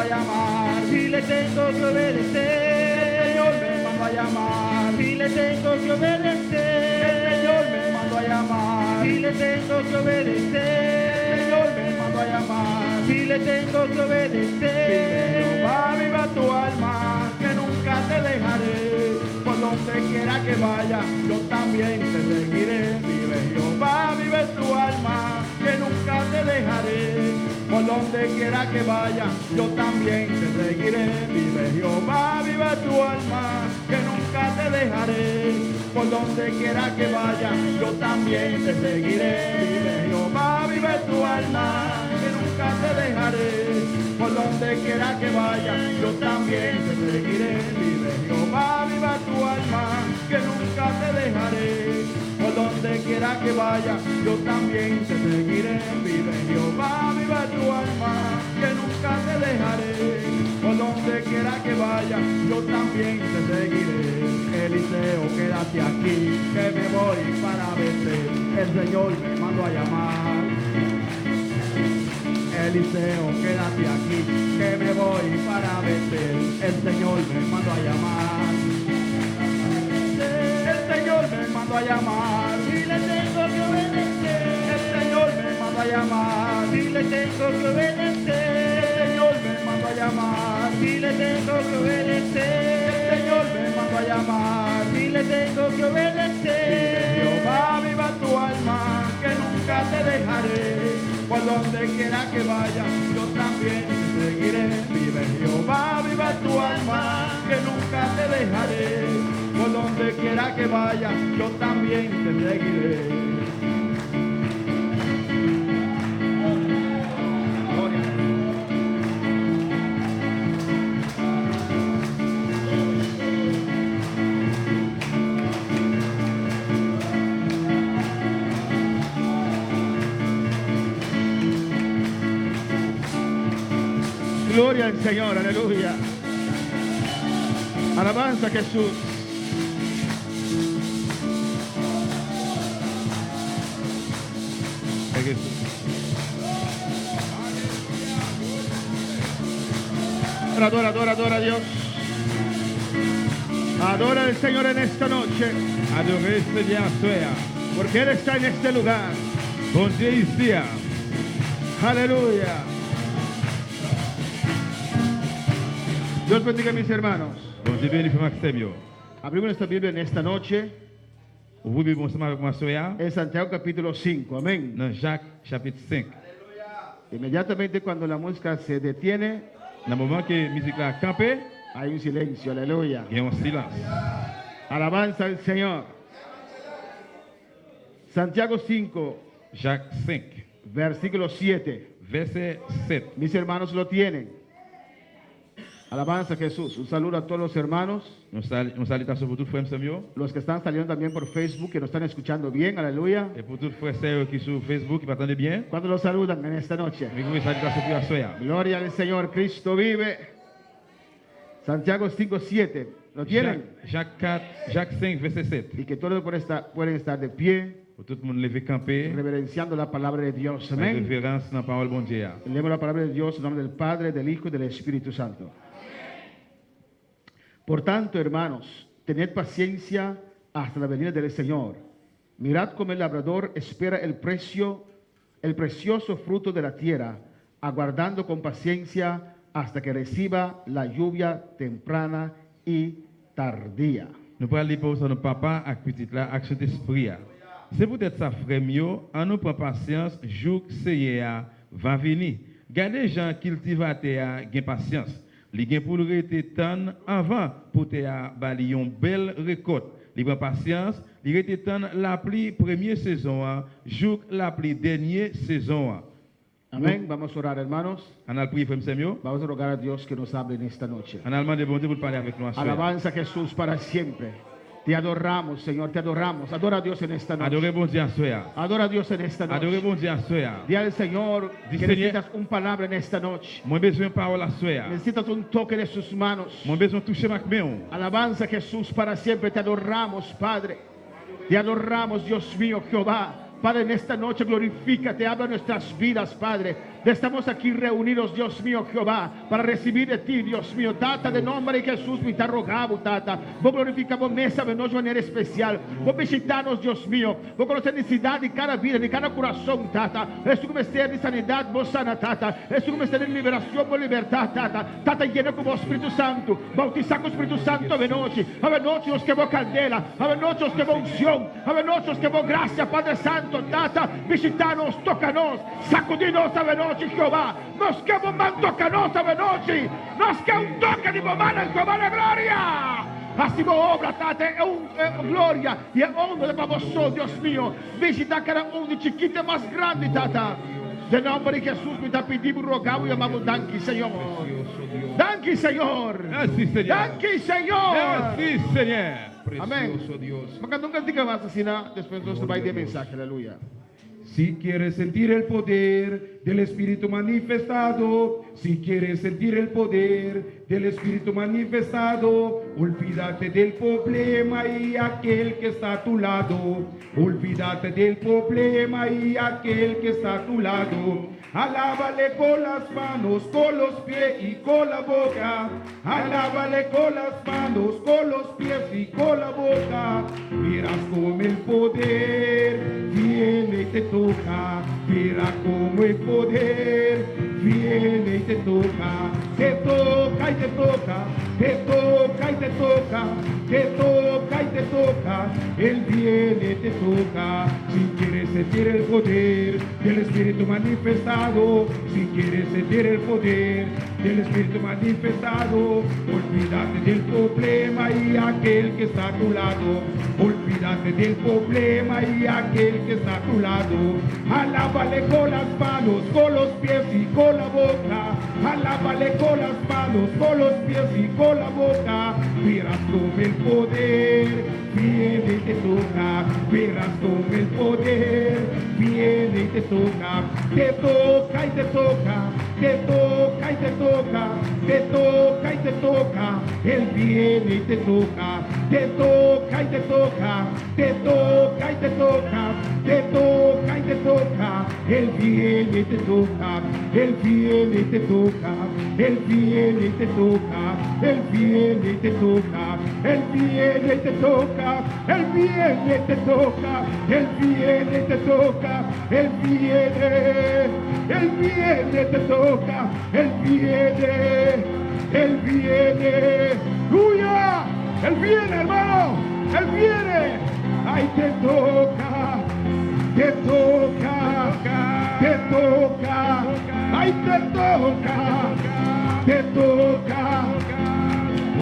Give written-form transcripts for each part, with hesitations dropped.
llamar y le tengo que obedecer. El Señor me mandó a llamar y le tengo que obedecer. El Señor me mandó a llamar y le tengo que obedecer. El Señor me mandó a llamar y le tengo que obedecer. Jehová, viva tu alma, que nunca te dejaré. Por donde quiera que vaya, yo también te seguiré. Vive Jehová, vive tu alma, que nunca te dejaré. Por donde quiera que vaya, yo también te seguiré. Vive Jehová, vive tu alma, que nunca te dejaré. Por donde quiera que vaya, yo también te seguiré. Vive Jehová, vive tu alma, que nunca te dejaré. Por donde quiera que vaya, yo también te seguiré. Vive Jehová, vive tu alma, que nunca te dejaré. Por donde quiera que vaya, yo también te seguiré. Vive Jehová, vive tu alma, que nunca te dejaré. Por donde quiera que vaya, yo también te seguiré. Eliseo, quédate aquí, que me voy para verte. El Señor me mandó a llamar. Eliseo, quédate aquí, que me voy para verte. El Señor me mandó a llamar. El Señor me mandó a llamar y le tengo que obedecer. El Señor me mandó a llamar y le tengo que obedecer. El Señor me mandó a llamar y le tengo que obedecer. El Señor me mandó a llamar y le tengo que obedecer. Jehová, viva tu alma, que nunca te dejaré. Por donde quiera que vaya, yo también te seguiré. Vive Jehová, viva tu alma, que nunca te dejaré. Por donde quiera que vaya, yo también te seguiré. Gloria al Señor, aleluya. Alabanza a Jesús. Adora, adora, adora a Dios. Adora al Señor en esta noche. Adorez le Dieu soir. Porque Él está en este lugar. Bon Dieu ici. Aleluya. Dios bendiga a mis hermanos. Bon Dieu bénisse Maxime. Abrimos nuestra Biblia en esta noche Vous vivez ensemble avec moi soir. en Santiago capítulo 5. Amén. Dans Jacques chapitre 5. Inmediatamente cuando la música se detiene, Dans le moment que la musique a campé, hay un silencio. Aleluya. il y a un silence. Alabanza al Señor. Santiago 5, Jacques 5, versículo 7. verset 7. Mis hermanos lo tienen. Alabanza a Jesús. Un saludo a todos los hermanos, Une salutation pour tous les frères Samuel. los que están saliendo también por Facebook, que nos están escuchando bien. Aleluya. Et pour tous les frères et sœurs qui sont sur Facebook, qui m'attendent bien. ¿Cuándo los saludan en esta noche? Avec vous, une salutation pour la soir. Gloria al Señor. Cristo vive. Santiago 5, 7. ¿Lo tienen? Jacques 5, verset 7. Y que todos pueden estar de pie, Pour tout le monde lever campé. reverenciando la palabra de Dios. Avec Amén. révérence dans la parole bon Dieu. Leemos la palabra de Dios en nombre del Padre, del Hijo y del Espíritu Santo. Por tanto, hermanos, tened paciencia hasta la venida del Señor. Mirad cómo el labrador espera el precioso fruto de la tierra, aguardando con paciencia hasta que reciba la lluvia temprana y tardía. Nous parlons lire pour notre papa avec petit là, avec cet esprit. C'est peut-être ça, frère mio, en nous prend patience, jour que Seigneur va venir. Gardez gens cultivent à terre, gain patience. Li gen pour rete tan avant pour te bali yon belle récolte. Li prend patience, li rete tan la pluie première saison, jour la pluie dernière saison. Amén. Vamos a orar, hermanos. On a le prié, frère Samuel. Vamos a rogar a Dios que nos hable en esta noche. On a demandé bon Dieu pour parler avec nous. Alabanza a Jesús para siempre. Te adoramos, Señor, te adoramos. Adora a Dios en esta noche. Adorez bon Dieu à soir. Adora a Dios en esta Adorez noche. bon Dieu à soir. Dile al Señor que Señor. necesitas una palabra en esta noche. Moi besoin de parole à soir. Necesitas un toque de sus manos. Moi besoin de toucher ma main. Alabanza a Jesús para siempre. Te adoramos, Padre. Te adoramos, Dios mío, Jehová. Padre, en esta noche glorifícate, habla nuestras vidas, Padre. Estamos aquí reunidos, Dios mío, Jehová, para recibir de ti, Dios mío. Tata, de nombre de Jesús, me te rogamos, Tata. Vou glorificar vos nessa noite de maneira especial. Vou visitar-nos, Deus meu. Vou conhecer a necessidade de cada vida, de cada coração, Tata. Estu comecei de sanidade, vos sana, Tata. Estu comecei de liberação, vos libertar, Tata. Tata, llena com o Espírito Santo. Bautizar com o Espírito Santo a noite. A noite os que vou candela. A noite os que vou unção. A noite os que vou graça, Padre Santo, Tata. Visitar-nos, toca-nos. Sacudir-nos a noite, Jeová. Nós queremos man toca-nos a noite. Nós queremos um toque de mamãe, Jeová da glória. Assim a obra, Tata, é glória e é honra para você, Deus meu. Visitar cada um de chiquito mais grande, Tata. De nome de Jesus, me está pedindo, rogamos e amamos, danke, Senhor. Danke, Senhor. Merci, Seigneur. Danke, Senhor. Merci, Seigneur. Amém. Precioso Dios. Mas nunca diga mais assim, depois nós vai ter mensagem, aleluia. Si quieres sentir el poder del Espíritu manifestado, si quieres sentir el poder del Espíritu manifestado, olvídate del problema y aquel que está a tu lado. Olvídate del problema y aquel que está a tu lado. Alábale con las manos, con los pies y con la boca. Alábale con las manos, con los pies y con la boca. Verás como el poder viene y te toca. Verás como el poder viene y te toca. Te toca y te toca. Te toca y te toca. Te toca y te toca. Él viene y te toca. Si quieres sentir el poder del Espíritu manifestado, si quieres sentir el poder del Espíritu manifestado, olvídate del problema y aquel que está a tu lado. Olvídate del problema y aquel que está a tu lado. Alábale con las manos, con los pies y con la boca. Alábale con las manos, con los pies y con la boca. Verás como el poder viene y te toca. Verás como el poder viene y te toca. Te toca y te toca. Te toca y te toca. Te toca y te toca. Él viene y te toca. Te toca y te toca. Te toca y te toca. Te toca y te toca. Él viene y te toca. Él viene y te toca. Él viene y te toca. Él viene y te toca. Él viene y te toca. Él viene y te toca. Él viene y te toca. Él viene. Él viene y te toca. Él viene. Él viene. ¡Aleluya! Él viene, hermano. Él viene. Ay, te toca. Te toca. Te toca. Ay, te toca. Te toca.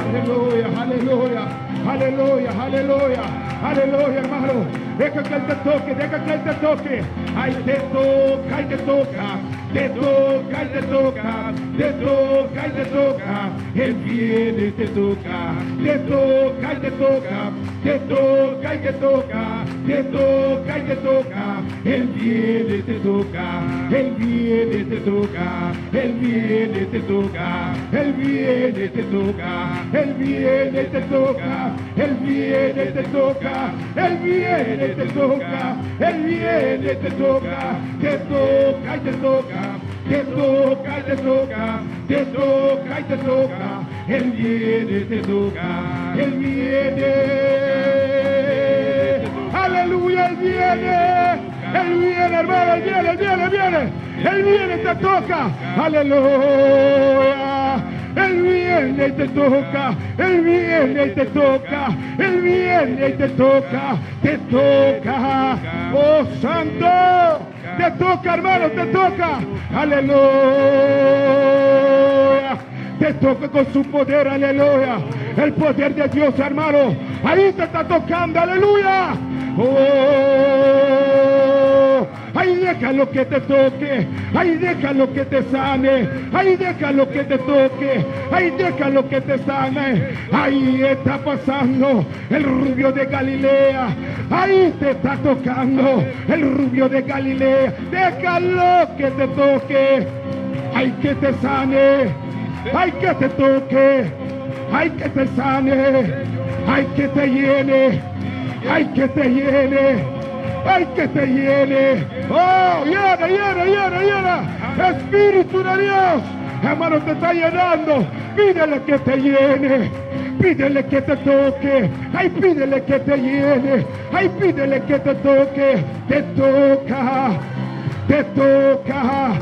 Aleluya, aleluya, aleluya, aleluya, aleluya, hermano. Deja que Él te toque, deja que Él te toque. Ay, te toca y te toca. Te toca y te toca. Te toca y te toca. Él viene y te toca. Te toca y te toca. Te toca y te toca. Te toca y te toca. Él viene y te toca. Él viene y te toca. Él viene y te toca. Él viene y te toca. Él viene y te toca. Él viene y te toca. Él viene y te toca. Él viene y te toca. Te toca y te toca. Te toca y te toca. Te toca y te toca. Él viene y te toca. Él viene. Aleluya, Él viene. Él viene, hermano, Él viene, Él viene, Él viene. Él viene y te toca. Aleluya. Él viene y te toca. Él viene y te toca. Él viene y te toca. Te toca. Oh, Santo. Te toca, hermano, te toca. Aleluya. Te toca con su poder, aleluya. El poder de Dios, hermano. Ahí te está tocando, aleluya. Oh, ahí déjalo que te toque. Ahí déjalo que te sane. Ahí déjalo que te toque. Ahí déjalo que te sane. Ahí está pasando el rubio de Galilea. Ahí te está tocando el rubio de Galilea. Déjalo que te toque. Ay, que te sane. Ay, que te toque. Ay, que te sane. Ay, que te llene. Ay, que te llene. Ay, que te llene. Oh, llena, llena, llena, llena. Espíritu de Dios, hermano, te está llenando. Pídele que te llene. Pídele que te toque. Ay, pídele que te llene. Ay, pídele que te toque. Te toca. Te toca.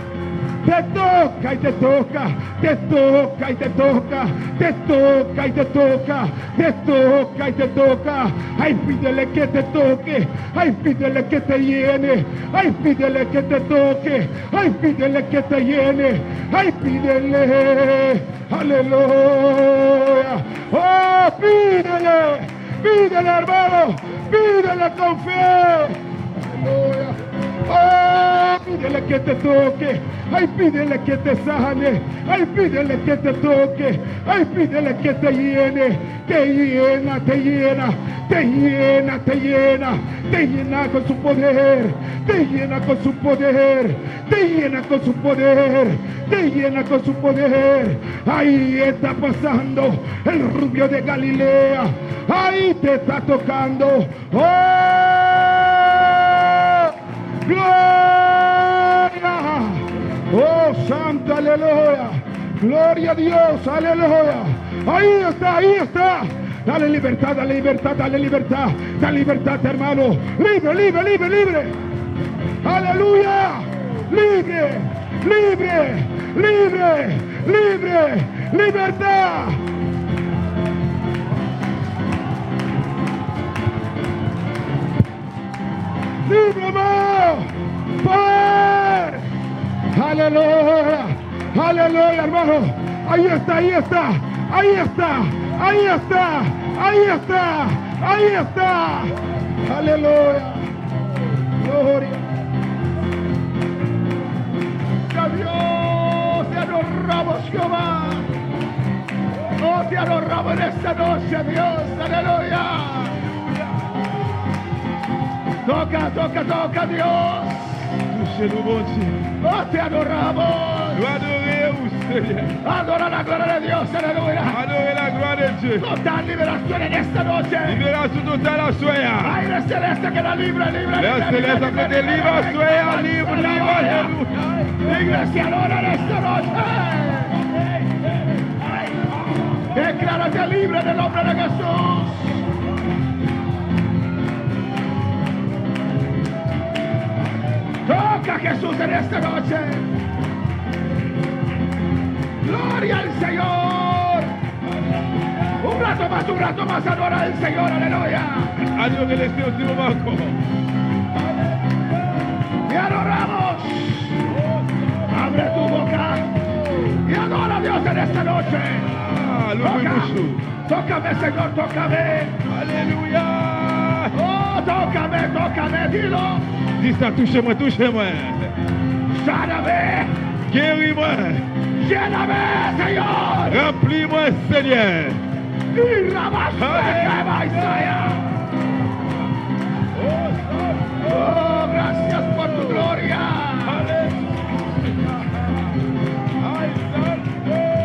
Te toca y te toca, te toca y te toca, te toca y te toca, te toca y te toca. Ay, pídele que te toque, ay, pídele que te llene, ay, pídele que te toque, ay, pídele que te llene, ay, pídele, aleluya. Oh, pídele, pídele, hermano, pídele con fe. Aleluya. Oh, pídele que te toque. Ay, pídele que te sane. Ay, pídele que te toque. Ay, pídele que te llene. Te llena, te llena. Te llena, te llena. Te llena con su poder. Te llena con su poder. Te llena con su poder. Te llena con su poder. Ahí está pasando el rubio de Galilea. Ahí te está tocando. ¡Oh! ¡Gloria! ¡Oh, santo, aleluya! ¡Gloria a Dios, aleluya! Ahí está, ahí está. Dale libertad, dale libertad, dale libertad. Dale libertad, hermano. Libre, libre, libre, libre. ¡Aleluya! Libre, libre, libre, libre, libertad. ¡Libre, hermano! ¡Poder! ¡Aleluya! ¡Aleluya, hermano! Ahí está, ahí está, ahí está, ahí está, ahí está, ahí está. ¡Aleluya! ¡Gloria! ¡A Dios! ¡Te adoramos, Jehová! ¡Oh, te adoramos en esta noche, Dios! ¡Aleluya! Toca, toca, toca, Dios. Touchez-nous, bon Dieu. Oh, te adoramos. Nous adorons, Seigneur. Adora la gloria de Dios, aleluya. Adorez la gloire de Dieu. Total liberación en esta noche. Libération totale à soya. Aire celeste que la libre, libre, Le céleste que te libre à soya, libre, libre, alléluia. Iglesia, adora en esta noche. Declárate libre en el nombre de Jesús. Toca a Jesús en esta noche. Gloria al Señor. Un rato más, adora al Señor, aleluya. Adorez le Seigneur un moment encore. Te adoramos. Abre tu boca y adora a Dios en esta noche. Ah, louez-nous. Tócame, Señor, tócame. Alléluia. Oh, tócame, tócame, dilo. Dis ça, touchez-moi, touchez-moi. Sáname. Guéris-moi. Lléname, Señor. Remplis-moi, Seigneur. Y oh, gracias por tu gloria.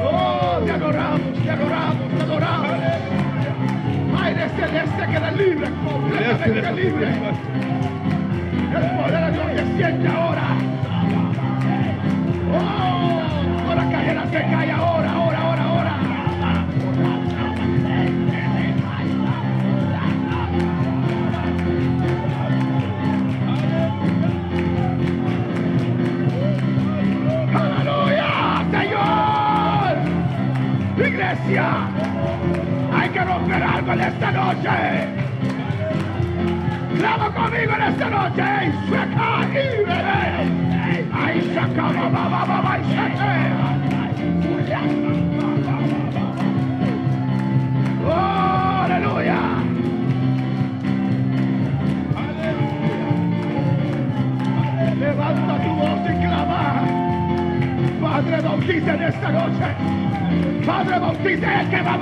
Oh, te adoramos, te adoramos, te adoramos. Aire celeste que la libre, completamente libre. El poder de Dios que siente ahora. Oh, toda la cadena se cae ahora, ahora, ahora, ahora. ¡Aleluya, Señor! Iglesia, hay que romper algo en esta noche. Clama conmigo en esta noche. Sueca y bebé. Ay, saca, va, y saca. Oh, aleluya. Levanta tu voz y clama. Padre, bautiza en esta noche. Padre, bautiza el que va,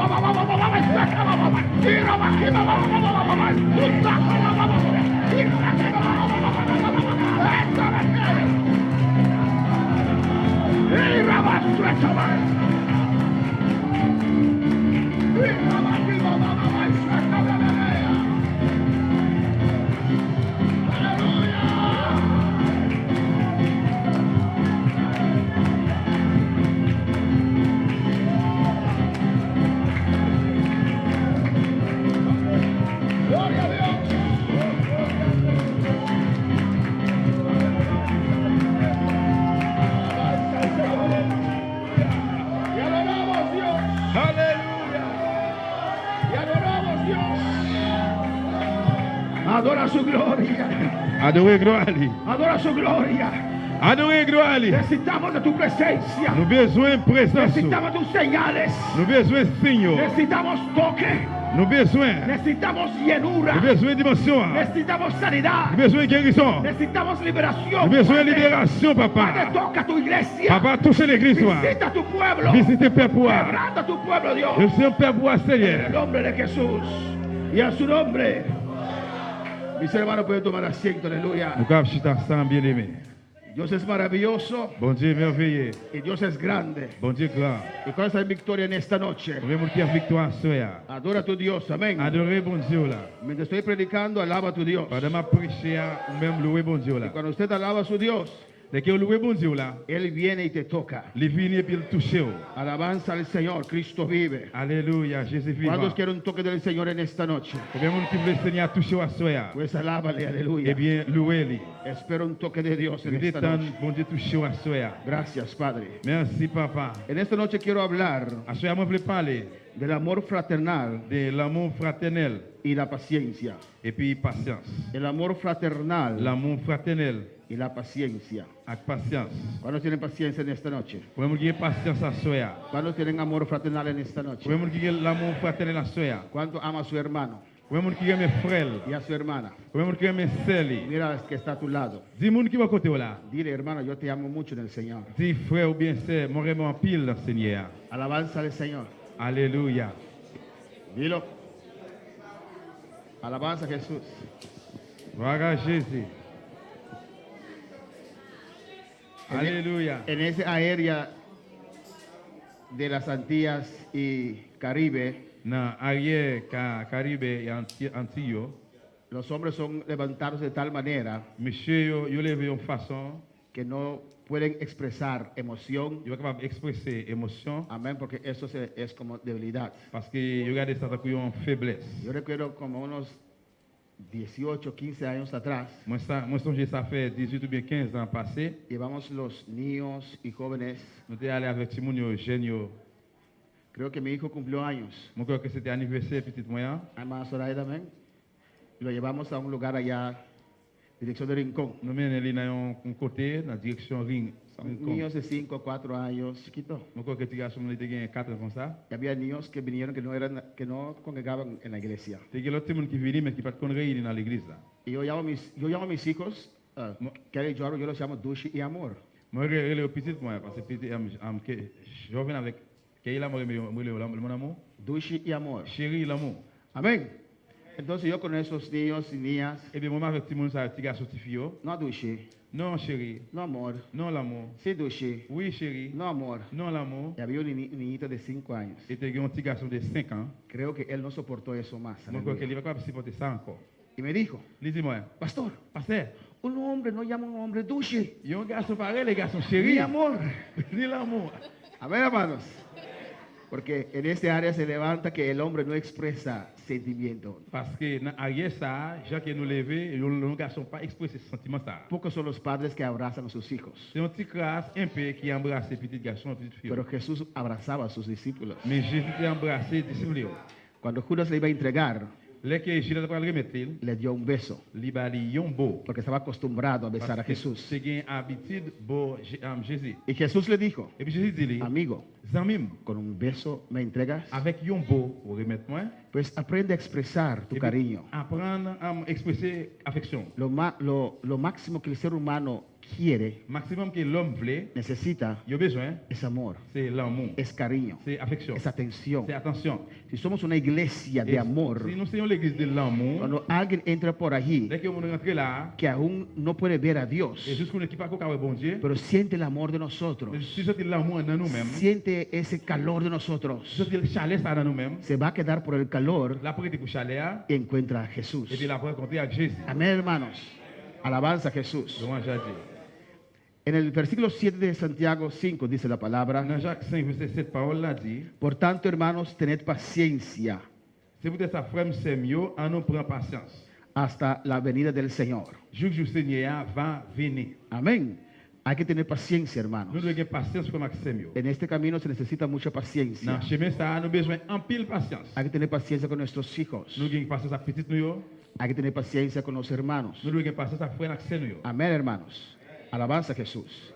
Adora su gloria. Adorez gloire à lui. Adora su gloria. Adorez gloire à lui. Necesitamos de tu presencia. Nous besoin de présence. Necesitamos tus señales. Nous besoin de signes. Necesitamos toque. Nous besoin. Necesitamos llenura. Nous besoin de dimension. Necesitamos sanidad. Nous besoin de guérison. Necesitamos liberación. Nous besoin de Padre. libération, Padre, papa. toca tu iglesia. Papa, touchez l'église, toi. Visita tu pueblo. Visitez Père pour. Quebranta tu pueblo, Dios. Je suis un Père pour En el Seigneur. nombre de Jesús. Y a su nombre. Mis hermanos pueden tomar asiento, aleluya. Nous avons chuté ensemble, bien-aimés. Dios es maravilloso Bon Dieu merveilleux. y Dios es grande. Bon Dieu grand. Y con esa victoria en esta noche. Nous voulons qu'il y ait victoire ce soir. Adora a tu Dios, amén. Adorez bon Dieu là. Mientras estoy predicando, alaba a tu Dios. Pendant ma prêcher, ou même louer bon Dieu là. Y cuando usted alaba a su Dios, Dès que vous louez bon Dieu là, Él viene y te toca. il vient et puis il touche. Alabanza al Señor, Cristo vive. Alléluia, Jésus vivant. ¿Cuántos quieren un toque del Señor en esta noche? Combien de monde qui veut le Seigneur toucher à ce soir? Pues alábale, Eh aleluya. bien, louez-le. Espero un toque de Dios en Nous esta détendre, noche. bon Dieu toucher à ce soir. Gracias, Padre. Merci papa. En esta noche quiero hablar À ce soir, moi je voulais parler del amor fraternal de l'amour fraternel y la paciencia. et puis patience. El amor fraternal L'amour fraternel y la paciencia. avec patience. ¿Cuántos tienen paciencia en esta noche? Combien de monde qui a patience à ce soir? ¿Cuántos tienen amor fraternal en esta noche? Combien de monde qui a l'amour fraternel à ce soir? ¿Cuánto ama a su hermano Combien de monde qui a mes frères? y a su hermana? Combien de monde qui a mes sœurs? Mira al que está a tu lado. Dis monde qui va côté là. Dile, hermano, yo te amo mucho en el Señor. Dis frère ou bien sœur, mon rêve en pile dans le Seigneur. Alabanza al Señor. Alléluia. Dilo. Alabanza a Jesús. Gloire à Jésus. Alléluia. En esa área de las Antillas y Caribe, Dans arrière Caraïbe et Antilles, los hombres son levantados de tal manera monsieur yo levé en façon, que no pueden expresar emoción. yo capable d'exprimer émotion Amén, porque eso es como debilidad. parce que yo regarde ça comme une faiblesse. Yo recuerdo como unos 18, 15 años atrás, Moi songe ça fait 18 ou bien 15 ans passé, llevamos los niños y jóvenes. nous étions allés avec Timon yo jeune yo. Creo que mi hijo cumplió años. Moi crois que c'était anniversaire petit moyen. Además, Zoraida, amén. Y lo llevamos a un lugar allá, dirección de Rincón. Nous menons les dans un côté dans direction ring. Son niños de 5, 4 años, chiquitos. Moi crois que petit garçon était gain 4 ans comme ça. Y había niños que vinieron que no congregaban en la iglesia. C'est que l'autre monde qui vient mais qui pas de réunir dans l'église là. Y yo llamo a mis hijos, Kelly y yo los llamo Dushi y Amor. Moi relève au petit moi parce que petit je viens avec Keila moi mon amour. Dushi y Amor. Chérie l'amour. Amén. Entonces yo con esos niños y niñas, Et bien moi avec Timon ça petit garçon petit fille. no Dushi, Non chérie, no Amor, non l'amour. sí Dushi, Oui chérie, no Amor. non l'amour. Y había un niñito de 5 años. Et tu un petit garçon de 5 ans. Creo que él no soportó eso más. Moi crois aleluya. qu'il va pas supporter ça encore. Y me dijo, Dis-moi, pastor, pasteur, un hombre no llama a un hombre Dushi, il y a un garçon pareil, les garçons ni chérie. Amor. Ni l'amour. Amén, hermanos. Porque en este área se levanta que el hombre no expresa sentimiento. Parce que dans arrière ça, gens qui nous levé, le garçon pas expresser ce sentiment ça. Pocos son los padres que abrazan a sus hijos. C'est un petit classe un peu qui embrasse les petits garçons, les petites filles. Pero Jesús abrazaba a sus discípulos. Mais Jésus a embrassé les disciples. Cuando Judas le iba a entregar, Là que Jésus a remettre, le dio un beso. li bali yon beau. Porque estaba acostumbrado a besar a Parce que Jesús. c'est une habitude beau Jésus. Y Jesús le dijo, Et puis Jésus dit, amigo, Zamim, con un beso me entregas. avec yon beau, ou remettre moi, Pues aprende a expresar tu et puis cariño. apprendre à expresser affection. Lo máximo que el ser humano quiere, Maximum que l'homme voulait, necesita, il a besoin, es amor, c'est l'amour, es cariño, c'est affection, es atención. c'est attention. Si somos una iglesia de amor, Si nous sommes l'église de l'amour, cuando alguien entra por allí dès que on rentre là, que aún no puede ver a Dios, et jusqu'on n'est pas encore bon Dieu, pero siente el amor de nosotros, si c'est l'amour dans nous-mêmes, siente ese calor de si nosotros, c'est le chalet ça dans nous-mêmes, se va a quedar por el calor la pour pour chalet, y encuentra a Jesús. et puis la pour rencontrer avec Jésus. Amén, hermanos. Alabanza a Jesús. Louange à Dieu. En el versículo 7 de Santiago 5 dice la palabra, Dans Jacques 5, verset 7, parole là dit, por tanto, hermanos, tened paciencia c'est peut-être sa frère c'est mieux, en nous prend patience. hasta la venida del Señor. Jour que le Seigneur va venir. Amén. Hay que tener paciencia, Nous hermanos. devons avoir patience pour Maxime. En este camino se necesita mucha Dans paciencia. le chemin, ça, nous avons besoin en pile patience. Hay que tener paciencia con nuestros hijos. Nous avons patience à petite nous. Hay que tener paciencia con los hermanos. Nous devons patience à frère Maxime. Amén, hermanos. Alabanza a Jesús.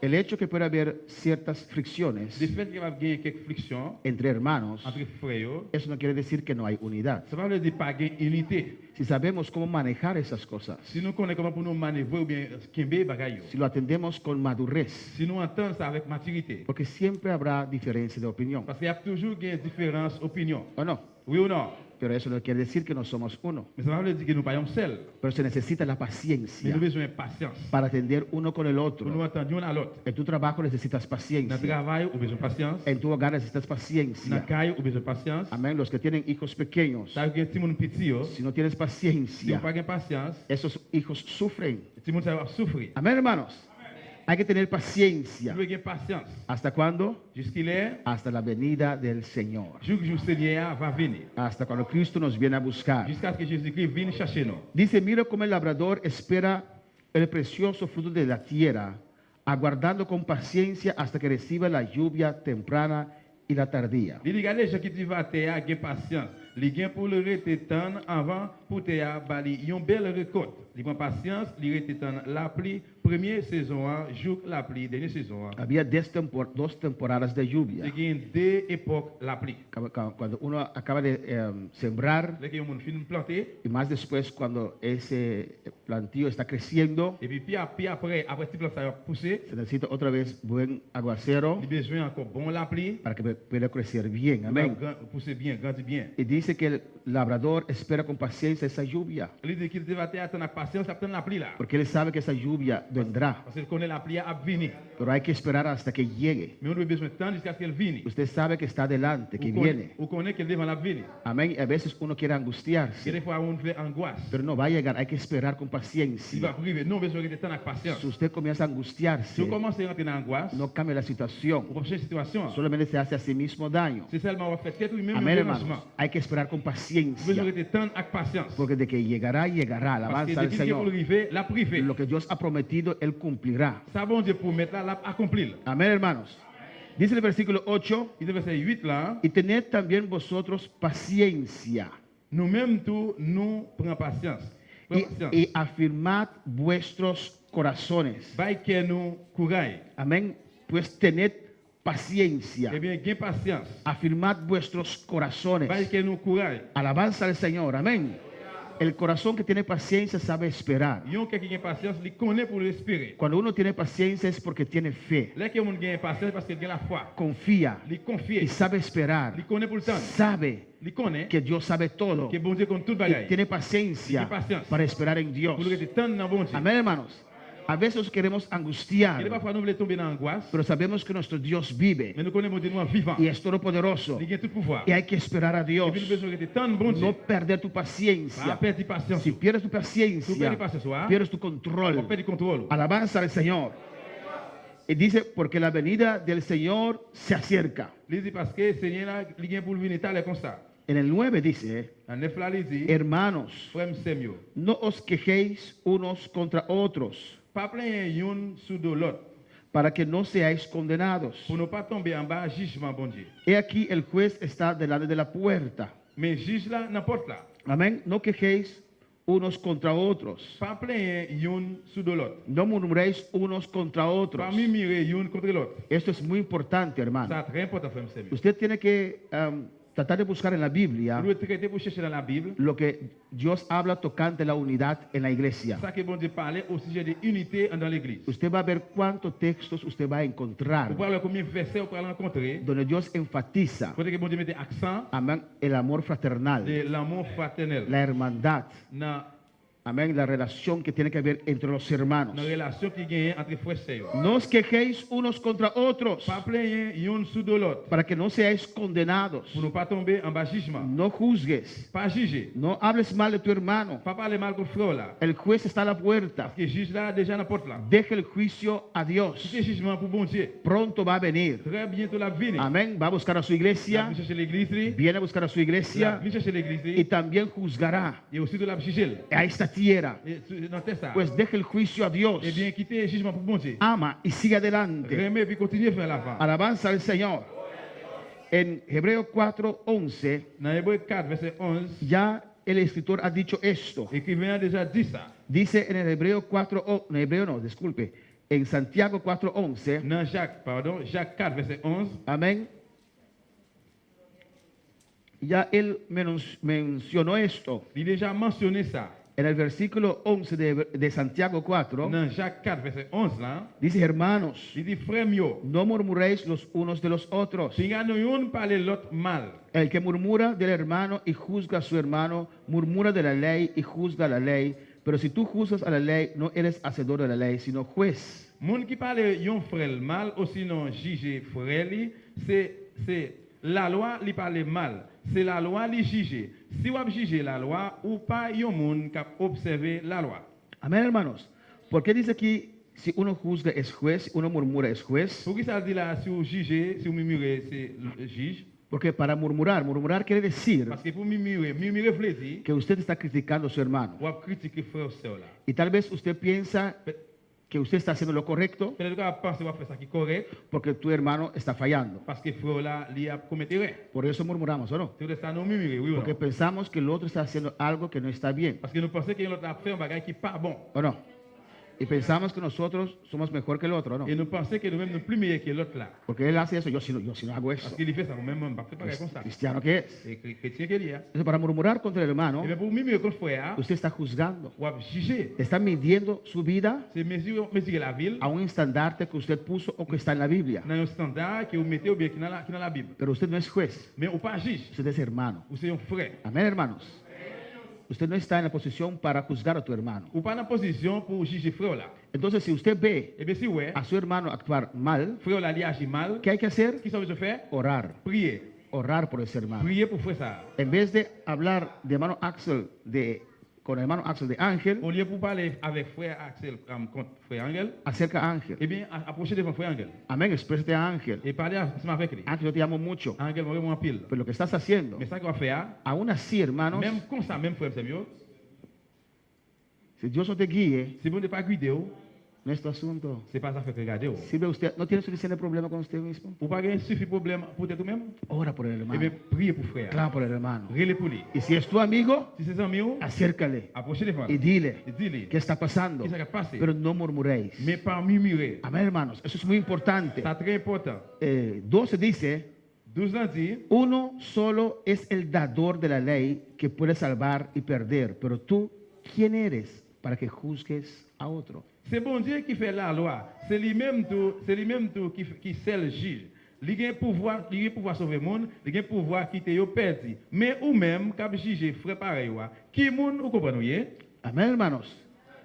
El hecho que pueda haber ciertas fricciones Le fait qu'il va gagner quelques frictions entre hermanos, entre frères, eso no quiere decir que no hay unidad. ça ne veut pas dire pas gagner unité. Si sabemos cómo manejar esas cosas, Si nous connaissons comment pour nous manœuvrer ou bien kimber bagaille, si lo atendemos con madurez, si nous entendons ça avec maturité, porque siempre habrá diferencia de opinión, parce qu'il y a toujours une différence d'opinion. ¿o no? Oui ou non? Pero eso no quiere decir que no somos uno. Mais ça ne veut pas dire que nous ne sommes pas seuls. Pero se necesita la Mais paciencia nous avons besoin de patience. para atender uno con el Pour nous otro. entendre l'un à l'autre. En tu trabajo necesitas Dans le paciencia. travail, nous avons besoin de patience. En tu hogar necesitas Dans le paciencia. caille, nous avons besoin de patience. Amén. Los que tienen hijos pequeños, Ça veut dire que si nous petit, si no tienes si nous paciencia, n'avons pas de patience, esos hijos sufren. si nous va souffrir. Amén, hermanos. Hay que tener Nous paciencia. devons avoir patience. ¿Hasta cuándo? Jusqu'il est, Hasta la venida del Señor. jour que le Seigneur va venir. Hasta cuando Cristo nos viene a buscar. Jusqu'à ce que Jésus-Christ vienne chercher nous. Dice, mira cómo el labrador espera el precioso fruto de la tierra, aguardando con paciencia hasta que reciba la lluvia temprana y la tardía. Il dit, regardez, les gens qui vivent à terre, ont patience. Ils gagnent pour le rester temps avant pour terre, ils ont une belle récolte. Ils ont patience, ils restent temps la pluie, première saison, jour la pluie, dernière saison. Había dos temporadas de lluvia. Il y a deux époques la pluie. Cuando uno acaba de sembrar Là, il y a un film planté, y más después cuando ese plantío está creciendo, et puis après, petit plant ça va pousser, se necesita otra vez buen aguacero il a besoin encore bon la pluie, para que pueda crecer bien. il va Amén. pousser bien, grandir bien. Y dice que el labrador espera con paciencia esa lluvia, Il dit qu'il va attendre avec patience, attendre la pluie là. porque él sabe que esa lluvia vendrá, Parce qu'il connaît la pluie à venir. pero hay que esperar hasta que llegue. Mais on a besoin de temps jusqu'à ce qu'elle vienne. Usted sabe que está adelante, que viene. On connaît qu'elle devant la venir. Amén. Y a veces uno quiere Et angustiarse, des fois, on fait angoisse. pero no va a llegar. Hay que esperar con Il va paciencia. arriver. Non, besoin de temps avec Si patience. usted comienza a Si angustiarse, on commence à rentrer dans l'angoisse, no cambia la situación. on va changer la situation. Solamente se hace a sí mismo daño. C'est seulement on va faire quelque chose, même Amén, un hermanos. dérangement. Hay que esperar con Besoin paciencia, de temps avec patience. porque de que llegará, llegará. Parce que Alabanza al depuis que pour Señor. arriver, la privé. Lo que Dios ha prometido, Él cumplirá. Ça, bon Dieu, pour mettre là, l'a accompli. Amén, hermanos. Dice el versículo 8, Il verset 8 là. y tened también vosotros paciencia Nous-mêmes, tout, nous prenons patience. Prenons patience. y afirmad vuestros corazones. Bail que nous courage. Amén. Pues tened paciencia. Eh bien, gain patience. Afirmad vuestros corazones. Bail que nous courage. Alabanza al Señor. Amén. El corazón que tiene paciencia sabe esperar. Yon quelqu'un qui a patience, il connaît pour respirer. Cuando uno tiene paciencia es porque tiene fe, Là, que mon gain patience parce qu'il a la foi. confía Il y confie. sabe esperar. Il connaît pour le temps. Sabe Il connaît que Dios sabe todo que bon Dieu compte tout y bagaille. tiene paciencia Tiene paciencia. para esperar en Dios. Pour le rester temps dans bon Dieu. Amén, hermanos. A veces queremos Il est angustiar, parfois nous voulons tomber dans l'angoisse, pero sabemos que nuestro Dios vive mais nous connaissons mon Dieu nous vivant. y es todopoderoso Il a tout pouvoir. y hay que esperar a Et Dios. puis nous besoin de rester temps bon Dieu. No perder tu Pas paciencia. perdre patience. Si pierdes tu Tu perds paciencia, patience, ouais. pierdes tu On control. perd du contrôle. Alabanza al Señor. Y dice, porque la venida del Señor se acerca. Il dit parce que le Seigneur là, il vient pour venir t'aller comme ça. En el 9 dice, En 9 là, il dit, hermanos, frère Samuel, no os quejéis unos contra otros, pas plein yon sous de l'autre, para que no seáis condenados. pour ne pas tomber en bas jugement bon Dieu. He aquí el juez está delante de la puerta. Mais juge là, n'importe là. Amén. No quejéis unos contra otros. Pas plein yon sous de l'autre. No murmuréis unos contra otros. Pas murmurer yon contre l'autre. Esto es muy importante, hermano. Ça très important, frère Samuel. Usted tiene que tratar de buscar en la Biblia Vous devez traiter pour chercher dans la Bible. lo que Dios habla tocante la unidad en la iglesia. Ça que bon Dieu parlait au sujet de unité dans l'église. Usted va a ver cuántos textos usted va a encontrar Vous parlez combien de versets vous pouvez rencontrer. donde Dios enfatiza, Côté que bon Dieu mette accent amén, el amor fraternal, de l'amour fraternel. la hermandad, Dans amén, la relación que tiene que haber entre los hermanos. la relation qui gagne entre frères et sœurs. No os quejéis unos contra otros, Pas plein yon sous de l'autre. para que no seáis condenados. Pour ne pas tomber en bas jugement. No juzgues, Pas juger. no hables mal de tu hermano. Pas parler mal contre frère là. El juez está a la puerta. Parce que juge là déjà n'importe là. Deje el juicio a Dios. C'est jugement pour bon Dieu. Pronto va a venir. Très bientôt la venir. Amén. Va a buscar a su La iglesia. venir chercher l'église. Viene a buscar a su La iglesia venir chercher y l'église. también juzgará Et aussi de la juger. a esta tierra, dans terre ça. pues deje el juicio a Dios. Eh bien, quittez le jugement pour bon Dieu. Ama y sigue adelante. Remets puis continuez faire l'avant. Alabanza al Señor. En Hebreos 4:11, Dans Hébreux 4, verset 11, ya el escritor ha dicho esto. l'écrivain a déjà dit ça. Dice en el Hebreo 4, en Hebreo no, disculpe, en Santiago 4:11, Dans Jacques 4, verset 11, amén. Ya él mencionó esto il a déjà mentionné ça. en el versículo 11 de Santiago 4. Dans Jacques 4, verset 11, là, Dice, hermanos, il dit, frère mio, no murmuréis los unos de los otros. si nous yon parler l'autre mal, El que murmura del hermano y juzga a su hermano, murmura de la ley y juzga la ley. Pero si tú juzgas a la ley, no eres hacedor de la ley, sino juez. moun qui parle yon frère mal, ou sinon juger frère li, c'est la loi li parle mal. C'est la loi li juger. Si vous juger la loi, ou pas yon moun qui observer la loi. Amén, hermanos. ¿Por qué dice aquí, si uno juzga es juez, si uno murmura es juez? Pour qui ça dit là, si vous jugez, si vous murmurez, c'est le juge. Porque para murmurar quiere decir Parce que pour murmurer veut dire, que usted está criticando a su hermano. ou critiquer frère ou sœur là. Y tal vez usted piensa que usted está haciendo lo correcto Peut-être qu'on va penser qu'on va faire ça qui est correct, porque tu hermano está fallando. parce que frère là, il a commis erreur. Por eso murmuramos, ¿o no? C'est pour ça nous murmurer, oui ou Porque non? pensamos que el otro está haciendo algo que no está bien, Parce que nous pensons qu'il y a l'autre a fait un bagage qui n'est pas bon. ¿o no? Y pensamos que nosotros somos mejor que el otro, ¿no? Et nous pensons que nous-mêmes nous plus meilleurs que l'autre là. Porque él hace eso, yo si no hago Parce eso. qu'il fait ça, nous-mêmes, on ne peut pas faire comme ça. Cristiano que es. C'est chrétien qu'il y a. Entonces, para murmurar contra el hermano, Et bien pour murmurer contre frère, usted está juzgando, ou juger. está midiendo su vida C'est mesurer la ville a un estandarte que usted puso o que está en la Biblia. dans un standard que vous mettez ou bien qui est dans la Bible. Pero usted no es juez, Mais ou pas juge, usted es hermano. ou c'est un frère. Amén, hermanos. Usted no está en la posición para juzgar a tu hermano. Ou pas dans la position pour juger frère là. Entonces, si usted ve Et bien si ouais, a su hermano actuar mal, frère là, il agit mal, ¿qué hay que hacer? qu'est-ce que je fais? Orar. Prier. Orar por ese hermano. Prier pour faire ça. En vez de hablar de hermano Axel con el hermano Axel de Ángel, Au lieu pour parler avec frère Axel contre frère Angel, acerca a Ángel. eh bien approchez devant frère Angel Amén, exprésate a Ángel. et parlez ensemble avec lui. Ángel, yo te amo mucho. Angel va vraiment en pile. Pero lo que estás haciendo, Mais ça qu'on va faire, aún así, hermanos, même comme ça, même frère, c'est mieux. si Dios no te guíe, Si vous n'êtes pas guidé, no es tu asunto. c'est pas ça fait que regarder. Sirve usted, ¿no tiene suficiente problema con usted mismo? Ou pas gagner suffit problème pour toi même, Ora por el eh hermano. bien priez pour frère. Clama por el hermano. Relez pour lui. Y si es tu amigo, Si c'est un amis, acércale approchez devant y lui. dile Et dis-lui, qué está pasando. qu'est-ce qui a passé? Pero no murmuréis. Mais pas murmurer. Amén, hermanos. Eso es muy importante. C'est très important. 12 dice, 12 ans dit, uno solo es el dador de la ley que puede salvar y perder. Pero tú, ¿quién eres para que juzgues a otro? c'est bon Dieu qui fait la loi. C'est lui-même tout qui c'est le juge. Il a pouvoir sauver le monde, il a pouvoir quitter yo perdu. Mais ou même cap juger frère pareil wa. Qui monde ou comprenez? Amén, hermanos.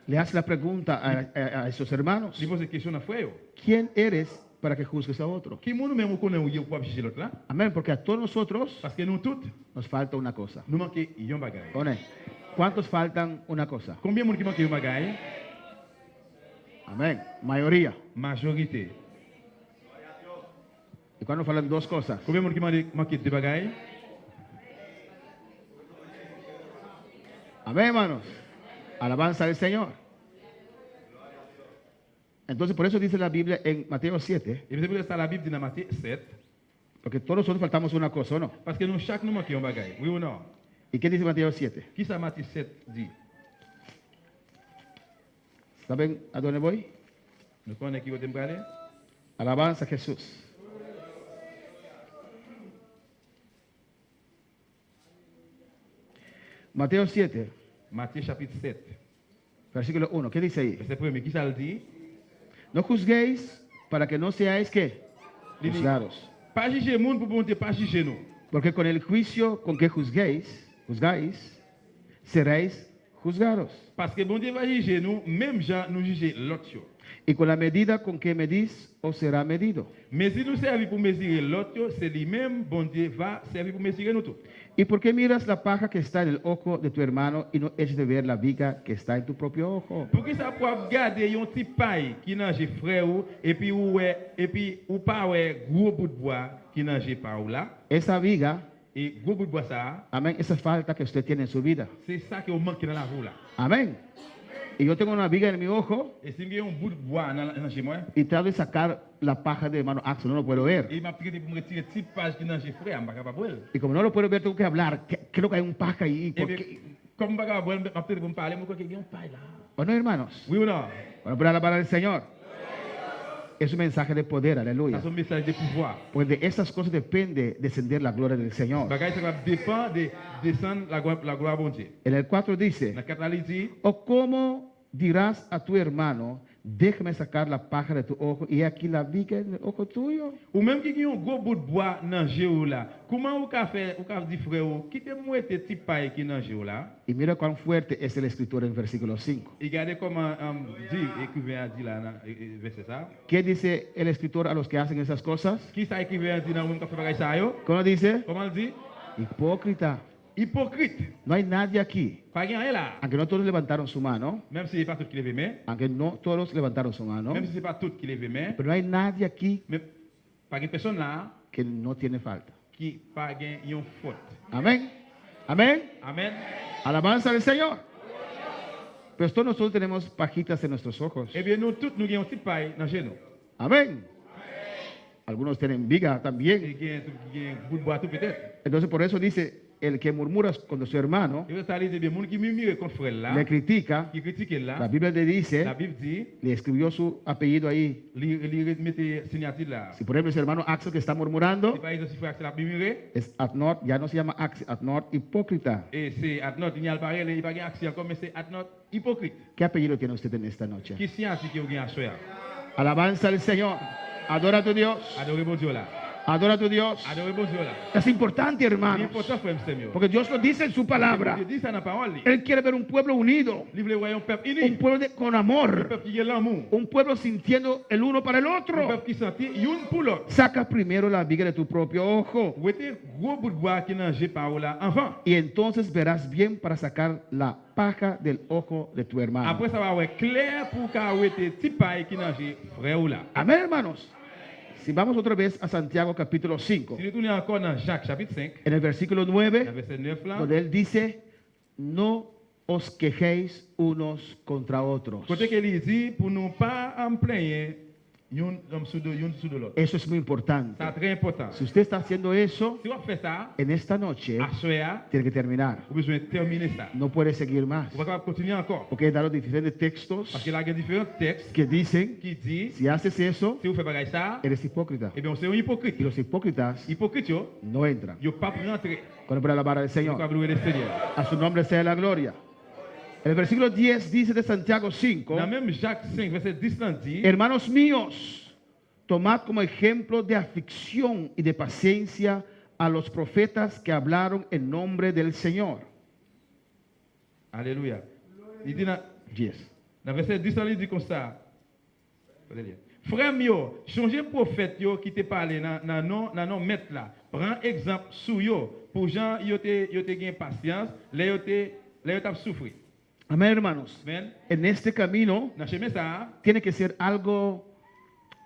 Le hace la pregunta a esos hermanos. Il pose une question à frère. ¿Quién eres para que juzgues a otro? Qui monde même ou connaît ou pour juger l'autre là? Amén, porque a todos nosotros Parce que nous tous nos falta una cosa. nous manquons un bagage. Pone, ¿cuántos faltan una cosa? Combien de monde qui manque un bagage? Amén, mayoría. Majorité. ¿Y cuándo faltan dos cosas? Combien de monde qui manque deux bagages? Amén, hermanos. Alabanza al Señor. Entonces, por eso dice la Biblia en Mateo 7, Et c'est pour ça la Bible dit dans Matthieu 7, porque todos nosotros faltamos una cosa, ¿o no? parce que nous chaque nous manquons un bagage. Oui ou non? ¿Y qué dice Mateo 7? Qui ça Matthieu 7 dit? ¿Saben a dónde voy? Nous connaissons qui va aller? Alabanza a Jesús. Mateo 7, Matthieu chapitre 7. versículo 1. ¿Qué dice ahí? Verset 1, qui ça le dit? No juzguéis para que no seáis, ¿qué? Il dit, Juzgados. pas juger le monde pour bon Dieu, pas juger nous. Porque con el juicio con que juzgáis, seréis juzgados. Parce que bon Dieu va juger nous, même gens nous juger l'autre chose. Y con la medida con que medís, os será medido. Mais si nous servons pour mesurer l'autre, c'est lui-même, bon Dieu, va servir pour mesurer nous tout. ¿Y por qué miras la paja que está en el ojo de tu hermano y no eches de ver la viga que está en tu propio ojo? Pour que ça puisse regarder un petit paille qui n'a pas frère ou, et puis ou pas ouais gros bout de bois qui n'a pas ou là, Esa viga Et gros bout de bois ça, Amén. Esa falta que usted tiene en su vida. c'est ça qui manque dans la roue là. Amén. Y yo tengo una viga en mi ojo Et si j'ai un bout de bois dans chez moi, y trato de sacar la paja de hermano Axel, no lo puedo ver. et m'a pris pour me retirer petite page qui dans chez frère, je pas capable. Y como no lo puedo ver, tengo que hablar. Creo que hay un paja ahí. Et ¿Por bien, qué? comme je pas capable, m'a peut-être pour me parler, moi quoi qu'il y a un paille là. Bueno, hermanos, Oui ou non? bueno, para la palabra del Señor. Es un mensaje de poder, Ça aleluya. c'est un message de pouvoir. Pues de esas cosas depende descender la gloria del Señor. Bagay ça va dépend de descendre la gloire bon Dieu. En el 4 dice, Dans 4 là il dit, o cómo dirás a tu hermano, déjame sacar la paja de tu ojo y aquí la viga en el ojo tuyo. ou même qui a un gros bout de bois dans géo là, comment ou ka faire ou ka dire frère, qui te mette petit paille qui dans géo là? Y mira cuán fuerte es el escritor en versículo 5. Et regardez comment dit écrivain a dit là dans verset ça. ¿Qué dice el escritor a los que hacen esas cosas? Qui ça écrivain a dit dans monde qui fait bagay ça yo? ¿Cómo dice? Comment il dit? Hipócrita. Hypocrite. No hay nadie aquí, Pas rien là. aunque no todos levantaron su mano, Même si c'est pas tout qui lève main, aunque no todos levantaron su mano, même si c'est pas tout qui lève main, pero no hay nadie aquí mais pas une personne là que no tiene falta. qui pas gain une faute. Amén. Amén. Amen. Alabanza al Señor. Pues todos nosotros tenemos pajitas en nuestros ojos. Eh bien nous tous nous gagnons petit paille dans genou. Amén. Algunos tienen viga Et también. gain bout de bois tout peut-être. Entonces por eso dice, el que murmura contra su hermano, Et ça dit bien monde qui murmure contre frère là, le critica, qui critique la là, Biblia le la dice, Bible dit, le escribió su apellido ahí. lui mettez signature là. Si por ejemplo es el hermano Axel que está murmurando, Si par exemple si frère Axel a murmuré, es Adnot, ya no se llama Axel, Adnot, hipócrita. et c'est Adnot, il y a le barrel, il pas gain action comme mais c'est Adnot hypocrite. ¿Qué apellido tiene usted en esta noche? Qui science qui gain à soir. Alabanza al Señor. Adora a tu Dios. Adorez bon Dieu là. Adora a tu Dios. Adorez bon Dieu là. Es importante, C'est hermanos. important frère Seigneur. Porque Dios lo dice en su palabra. Dieu dit ça dans la parole. Él quiere ver un pueblo unido. Il veut voir un peuple Un uni, pueblo con un amor. peuple qui a l'amour, Un pueblo sintiendo el uno para el un otro. peuple qui sentit une pour l'autre. Saca primero la viga de tu propio ojo. Ou était gros bout de bois qui n'a j'ai par là avant. Y entonces verás bien para sacar la paja del ojo de tu hermano. Après ça va être clair pour qu'a été petit paille qui n'a j'ai frère ou là. Amén, hermanos. Si vamos otra vez a Santiago capítulo 5, Si nous tournons encore dans Jacques chapitre 5, en el versículo dans 9, verset 9 là, donde él dice, no os quejéis unos contra otros. côté qu'il dit pour nous pas en plaindre une sous de l'autre. Eso es muy importante. C'est très important. Si usted está haciendo eso, Si on fait ça, en esta noche à soir, tiene que terminar. on a besoin de terminer ça. No puede seguir más. On va continuer encore. Porque da los diferentes textos Parce qu'il y a différents textes que dicen, qui disent, si haces eso, si vous faites pareil ça, eres hipócrita. eh bien, c'est un hypocrite. Y los hipócritas Hypocrite, yo, no entran. yo pas rentrer. Con la palabra del Yo pas Señor. louer le Seigneur. A su nombre sea la gloria. El versículo 10 dice de Santiago 5, Dans même Jacques 5, verset 10, là, dit, hermanos míos, tomad como ejemplo de aflicción y de paciencia a los profetas que hablaron en nombre del Señor. Alléluia. Il dit dans 10. verset 10, là, il dit comme ça. Frère mio, changez prophète yo qui te parlé dans non maître là. Prends exemple sur yo pour gens yo te gain patience, les yo t'a souffrir. Amén, hermanos. Amen. En este camino Dans chemin ça, tiene que ser algo,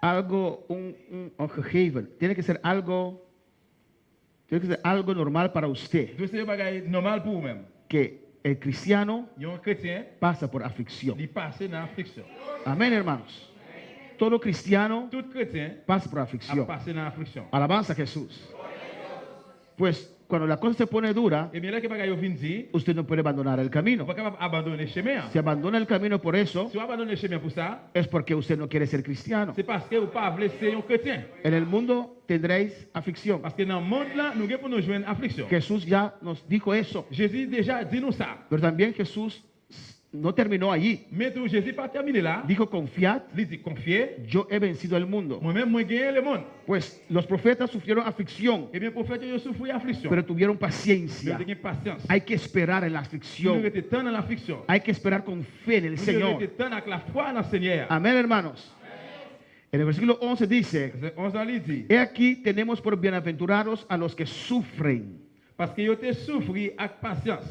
un gegeven. Tiene que ser algo normal para usted. doit ser bagay normal pour vous-même. Que el cristiano Yo un chrétien, pasa por aflicción. il passe dans affliction. Amén, hermanos. Todo cristiano Tout chrétien pasa por a aflicción. passé dans affliction. Alabanza a Jesús. Pues cuando la cosa se pone dura, Et bien là que bagay yo vinn dire, usted no puede abandonar el on camino. pas capable abandonner le chemin. Si abandona el camino por eso, Si on abandonne le chemin pour ça, es porque usted no quiere ser cristiano. c'est parce que vous pas voulez ser un chrétien. En el mundo tendréis aflicción. Parce que dans le monde là, nous avons pour nous joindre affliction. Jesús ya nos dijo eso. Jésus déjà dit nous ça. Pero también Jesús no terminó allí. Mais tout Jésus pas terminé là. Dijo, confiad, Il dit confiez, yo he vencido el mundo. moi-même moi gagné le monde. Pues los profetas sufrieron aflicción, Et bien prophète yo souffrir affliction. pero tuvieron Yo paciencia. tenez patience. Hay que esperar en la Nous aflicción. était temps dans l'affliction. Hay que esperar con fe en el Nous Señor. était temps avec la foi dans le Seigneur. Amén, hermanos. En el versículo 11 dice, Verset 11 ans, il dit, he aquí tenemos por bienaventurados a los que sufren. parce que yo te souffri avec patience.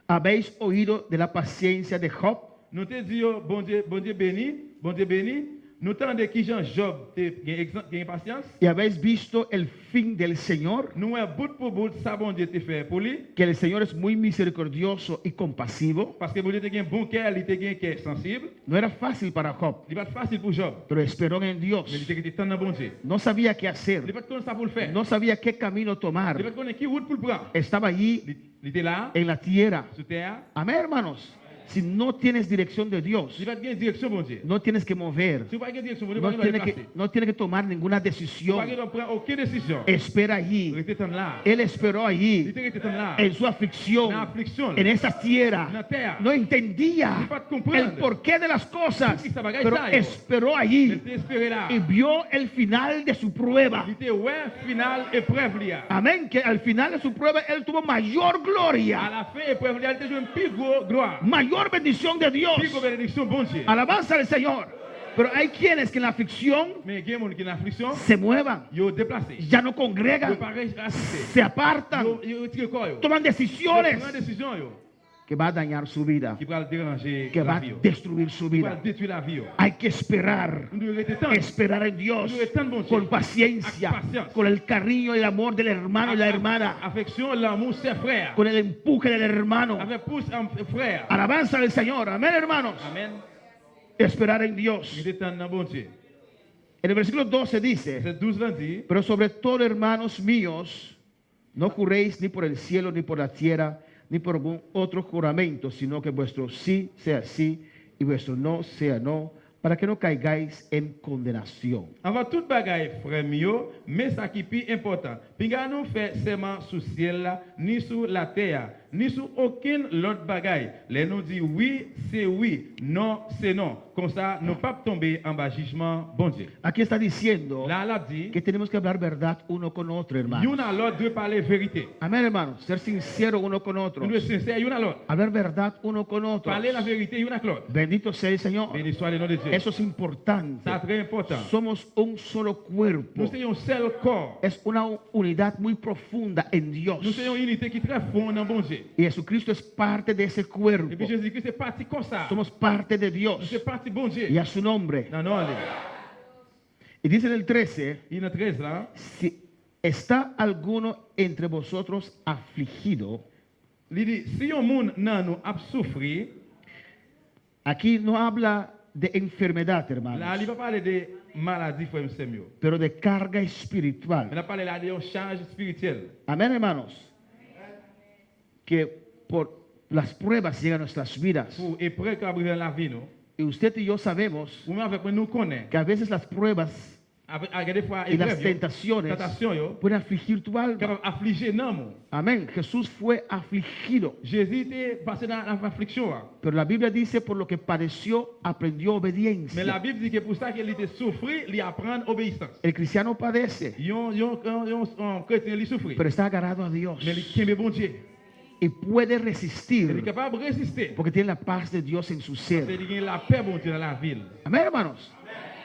¿Habéis oído de la paciencia de Job? Nous te dit, bon Dieu béni, Nous tendons qui Jean Job gagne patience. y habéis visto el fin del Señor, Nous un bout pour bout ça bon Dieu te fait pour lui que el Señor es muy misericordioso y compasivo. parce que bon Dieu te gagne bon cœur, il te gagne cœur sensible. No era fácil para Job, Il va être facile pour Job. pero esperó en Dios. Mais il te gagne tant dans bon Dieu. No sabía qué Il hacer, va te connaître ça pour le faire. no sabía qué camino Il tomar. va te connaître qui route pour le prendre. Estaba allí Il était là en la tierra. sur terre. Amén, hermanos. Si no tienes dirección de Dios, Il va te gagner direction bon Dieu. no tienes que mover, Si vous pas gagner direction bon Dieu, no vous pas tienes déplacer. no tienes que tomar ninguna Vous pas decisión. prendre aucune décision. Espera allí. Restez tant là. Él esperó Il allí te restez tant là. en su aflicción, Dans l'affliction. en esa tierra. Dans la terre. No entendía Il va te comprendre. el porqué de las cosas, Sí, esa bagaille pero ça, yo. esperó Il allí était espéré là. y vio el final de su prueba. Il était ouais final épreuve là. Amén, que al final de su prueba él tuvo mayor À gloria, la fin épreuve là, il était joué une plus grosse gloire. mayor bendición de Dios. Plus grosse bénédiction bon Dieu. Alabanza al Señor. Pero hay quienes que en la aflicción Mais il y a des gens qui en affliction, se muevan, ils ont déplacé. ya no Ils congregan, ont pas assisté. se apartan, Ils ont retiré quoi yo? toman Ils prennent decisiones une décision yo que va a dañar su vida, qui va déranger que va la a vie. Yo. destruir su Qui va vida. détruire la vie. Yo. Hay que esperar, Nous devons rester temps. esperar en Dios Nous devons être bon Dieu. con paciencia, Avec patience. con el cariño y el amor del hermano y la hermana, Affection, l'amour, c'est frère. con el empuje del hermano. Avec pouce en frère. Alabanza al Señor, amén, hermanos. Amen. Esperar en Dios. Restez temps dans bon Dieu. En el versículo 12 dice: Verset 12 là dit, pero sobre todo, hermanos míos, no juréis ni por el cielo, ni por la tierra, ni por algún otro juramento, sino que vuestro sí sea sí y vuestro no sea no, para que no caigáis en condenación. avant toute bagaille, frère mio, mais ça qui est plus important, puis gars nous fait serment sous ciel là, ni sous la terre, ni sous aucune autre bagaille. Les nous dit oui, c'est oui, non, c'est non. Comme ça, nous pas tomber en bas jugement, bon Dieu. Aquí está diciendo Là, là dit, que tenemos que hablar verdad uno con otro, hermano. y'en a l'autre doit parler vérité. Amén, hermanos. Ser sincero uno con otro. Nous devons sincère, y'en a l'autre. Hablar verdad uno con otro. Parler la vérité, y'en a l'autre. Bendito sea el Señor. Béni soit le nom de Dieu. Eso es importante. C'est très important. Somos un solo cuerpo. Nous sommes un seul corps. Es una unidad muy profunda en Dios. Nous sommes une unité qui est très forte dans bon Dieu. Y Jesucristo es parte de ese Et cuerpo. puis Jésus-Christ est parti comme ça. Somos parte de Nous Dios sommes parti bon Dieu. y a su nombre. Non, non, allez. Y dice en el 13, Il y a 13 là. si está alguno entre vosotros afligido, Il dit, si un monde nan nous a souffert, aquí no habla de enfermedad, là, il hermanos, va parler de maladie, frère Samuel. pero de carga Mais espiritual. il va parler là de une charge spirituelle. Amén, hermanos. Que por las pruebas llegan a nuestras vidas. Pour épreuve qui arrive dans la vie, nous. Y usted y yo sabemos Ou même avec nous connaît. que a veces las pruebas Avec des fois, y las épreuve, yo, tentaciones tentation, yo, pueden afligir tu alma. capable affliger non, moi. Amén. Jesús fue afligido. Jésus était passé dans l'affliction. Là. Pero la Biblia dice, por lo que padeció, aprendió obediencia. Mais la Bible dit que pour ça qu'il était souffert, il apprend obéissance. El cristiano padece, Un chrétien, il souffre. pero está agarrado a Dios Mais il aime bon Dieu. y puede Il est resistir capable de résister. porque tiene la paz de Dios en su ser. Il a la paix, bon Dieu, dans la ville. Amén, hermanos.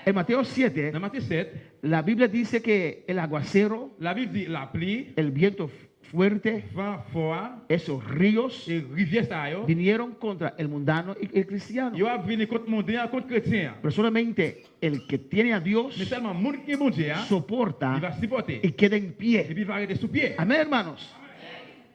En Mateo 7, Dans Matthieu 7, la Biblia dice que el aguacero, la Bible dit la pluie, el viento fuerte, vent fort, esos ríos et rivière ça, yo. vinieron contra el mundano y el cristiano. Yo a venir contre mondain, contre chrétien. Pero solamente el que tiene a Dios Mais seulement monde qui est bon Dieu, il soporta va supporter. y queda en Et pie. puis il va arrêter sous pied. Amén, hermanos.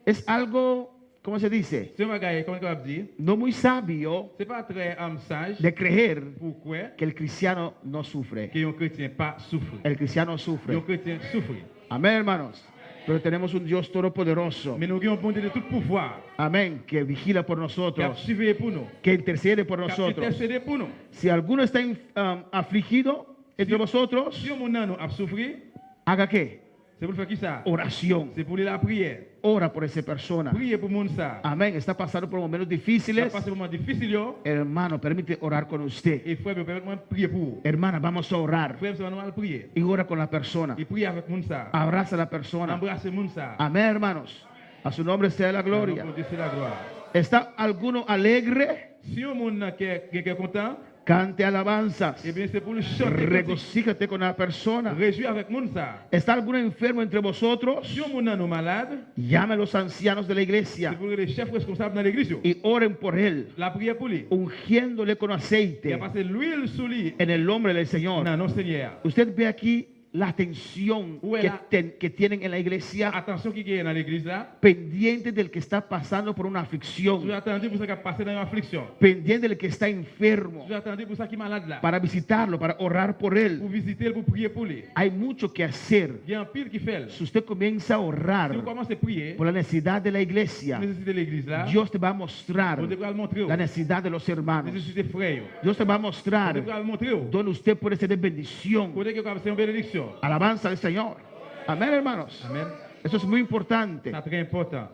Es algo, ¿cómo se dice? C'est un bagage, comme on va dire, No muy sabio c'est pas très sage. de creer Pourquoi que el cristiano no sufre. que un chrétien pas souffre. El cristiano Un sufre. chrétien souffre. Amén, hermanos. Pero tenemos un Dios todopoderoso. Mais nous avons un bon Dieu de tout pouvoir. Amén. Que vigila por Qui a nosotros. surveillé pour nous. Que intercede por Qui a nosotros. intercédé pour nous. Si alguno está afligido entre vosotros, Si un monde nous a souffert, haga qué? c'est pour faire qui ça? Oración. C'est pour la prière. Ora por esa persona. Prier pour monde ça. Amén. Está pasando por momentos Ça difíciles. passe un moment difficile, yo. Hermano, permite orar con usted. Et frère, permettez-moi de prier pour vous. Hermana, vamos a orar. Frère, c'est manuel prier. Y ora con la persona. Et prier avec monde ça. Abraza a la persona. Embrasser monde ça. Amén, hermanos. A su nombre sea la gloria. Pour Dieu, c'est la gloire. ¿Está alguno alegre? Si un monde qui est content, Cante alabanzas. eh bien, c'est pour le chanter. Regocíjate con la persona. Réjouis avec moun ça. ¿Está algún enfermo entre vosotros? Si on moun nan nou malade, Llame a los ancianos de la c'est iglesia pour les chefs responsables dans l'église. y oren por él, La prière pour lui. ungiéndole con Il a aceite passé l'huile sur lui. en el nombre del Señor. Non, non, Seigneur. Usted ve aquí la atención que tienen en la iglesia, Attention qui est dans l'église là. pendiente del que está pasando por una Vous aflicción, attendez pour ça qui a passé dans une affliction. pendiente del que está enfermo, Vous attendez pour ça qui est malade là. para visitarlo, para orar por Pour él. visiter, pour prier pour lui. Hay mucho que hacer. Il y a un pile qui fait. Si usted comienza a Si orar vous commencez à prier, por la necesidad de la la iglesia, nécessité de l'église là, Dios te va a mostrar vous devrez le montrer. la necesidad de los La hermanos. nécessité des frères. Dios te va a Vous mostrar devrez le montrer. donde usted puede ser de bendición. Côté que c'est une bénédiction. Alabanza al Señor. Amén, hermanos. Amen. Eso es muy importante. C'est très important.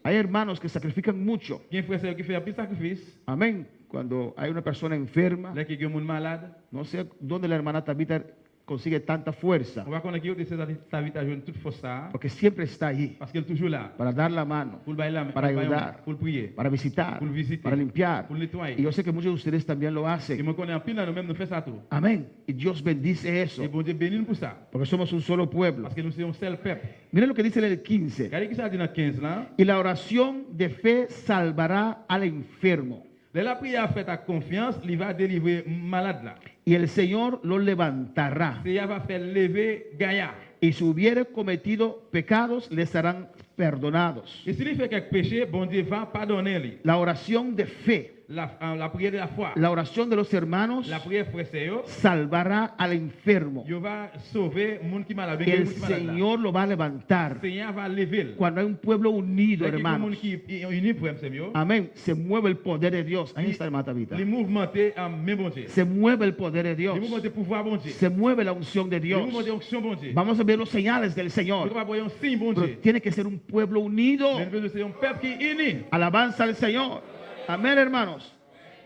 Hay hermanos que sacrifican mucho. Il y a un frère qui fait un petit sacrifice. Amén. Cuando hay una persona enferma, Là, il y a un monde malade. no sé dónde la hermana Tabita consigue tanta fuerza, On va connaître qu'il y a ta vie à jouer toute force ça. porque siempre está allí Parce qu'elle est toujours là. para dar la mano, Pour le bailler la main, para ayudar, pour le prier, para visitar, pour le visiter, para limpiar. pour le Y nettoyer. yo sé que muchos de ustedes también lo Et hacen. moi, connais un pile, nous-mêmes, nous faisons ça tout. Amén. Y Dios bendice eso, Et bon Dieu bénit nous pour ça. porque somos un solo pueblo. Parce que nous sommes un seul peuple. Miren lo que dice en el 15. Regardez qui ça dit dans 15 là. Y la oración de fe salvará al enfermo, La prière faite à confiance, il va délivrer malade là. y el Señor lo levantará. C'est va faire lever gaillard. Y si hubiere cometido pecados, les serán perdonados. Et s'il fait quelques péchés, bon Dieu va pardonner lui. La oración de fe, La prière de la foi. la oración de los hermanos, La prière frère yo, salvará al enfermo. yo va sauver monde qui malade. El Señor lo va a levantar. Seigneur va lever. Cuando hay un pueblo unido, Monde hermanos, qui uni pour Seigneur. amén, se mueve el poder de Dios. Ahí está, hermana Tabita. Les mouvements en même bon Dieu. Se mueve el poder de Les Dios. mouvements de pouvoir bon Dieu. Se mueve la unción de Les Dios. mouvements d'onction bon Dieu. Vamos a ver los señales del Nous Señor. devons avoir un signe bon Pero Dieu. tiene que ser un pueblo unido. Mais nous sommes un peuple qui est uni. Alabanza al Señor. Amén, hermanos.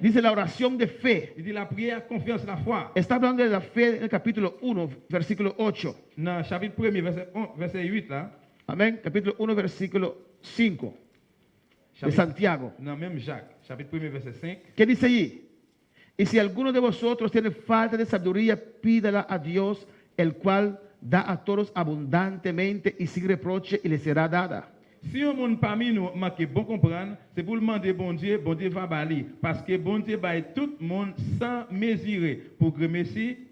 Dice la oración de fe. Il dit la prière, confiance, la foi. Está hablando de la fe en el capítulo 1, versículo 8. Dans le chapitre 1er, verset 8 là. Amén. Capítulo 1, versículo 5 de Chapitre, Santiago. non, même Jacques, chapitre 1er, verset 5. ¿Qué dice allí? Y si alguno de vosotros tiene falta de sabiduría, pídala a Dios, el cual da a todos abundantemente y sin reproche, y le será dada. Si un monde parmi nous manque bon comprendre, c'est pour le demander bon Dieu va bali. Parce que bon Dieu baille tout le monde sans mesurer pour remercier.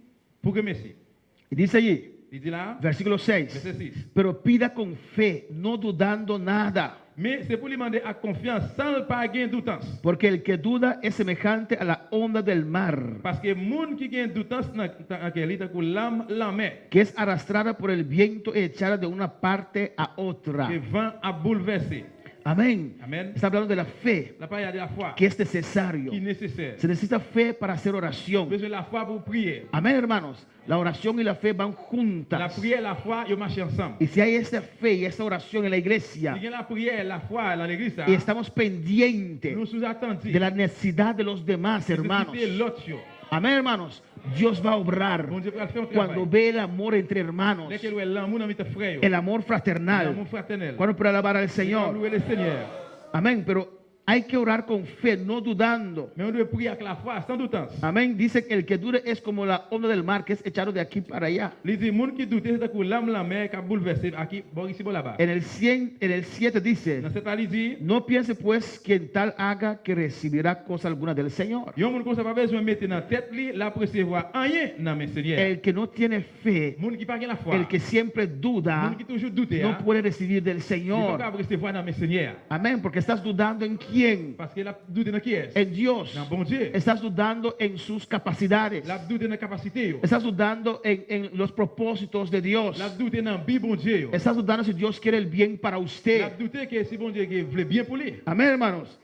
Y dice allí, Il dit là, versículo 6. verset 6. Pero pida con fe, no dudando nada. Mais c'est pour lui demander à confiance sans pas gagner doutance. Porque el que duda es semejante a la onda del mar, Parce que monde qui gagne doutance dans quel état que l'âme la mer, que es arrastrada por el viento y echada de una parte a otra. que vent a bouleversé. Amén. Amen. Está hablando de la fe, La prière de la foi que es necesario. qui est nécessaire. Se necesita fe para hacer oración. Besoin de la foi pour prier. Amén, hermanos. La oración y la fe van La juntas. prière et la foi, ils marchent ensemble. Y si hay esa fe y esa oración en la iglesia, Il y a la prière et la foi dans l'église, y estamos pendientes nous sous attendons. de la necesidad de los demás, hermanos. L'autre. Amén, hermanos. Dios va a obrar Bon Dieu va faire un cuando travail. ve el amor entre hermanos, Dès que l'amour dans mes frères, el amor fraternal. l'amour fraternel. Cuando puede alabar al On Señor. louer le Seigneur. Amén, pero hay que orar con fe, no dudando. Mais on doit prier avec la foi, sans doutance. Amén. Dice que el que dure es como la onda del mar que es echado de aquí para allá. Les gens qui doutent, c'est que l'âme la mer qui a bouleversé, aquí, bon, ici, bon, là-bas. En el 7 dice, Dans cette allée, il dit, no piense pues quien tal haga que recibirá cosa alguna del Señor. il y a un monde qui n'a pas besoin de mettre dans la tête, la recevoir rien dans mes Seigneur. El que no tiene fe, Monde qui n'a pas la foi. el que siempre duda, Monde qui toujours doute, no puede recibir del il ne Señor. peut pas recevoir dans mes Seigneur. Amén, porque estás dudando en quién, Parce qu'il a douté dans qui est. en Dios. Dans bon Dieu. Estás dudando en sus capacidades. La douté dans la capacité. Yo. Estás dudando en los propósitos de Dios. La douté dans la Bible, bon Dieu. Yo. Estás dudando si Dios quiere el bien para La usted. douté que si bon Dieu qui veut bien pour lui. Amén, hermanos.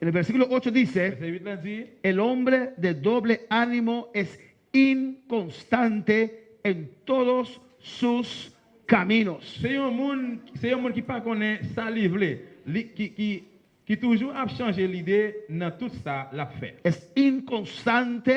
En el versículo 8 dice, Verset 8 là dit, el hombre de doble ánimo es inconstante en todos sus caminos. c'est un monde qui pas connaît ça livre, qui toujours a changé l'idée dans tout ça l'a fait. Es inconstante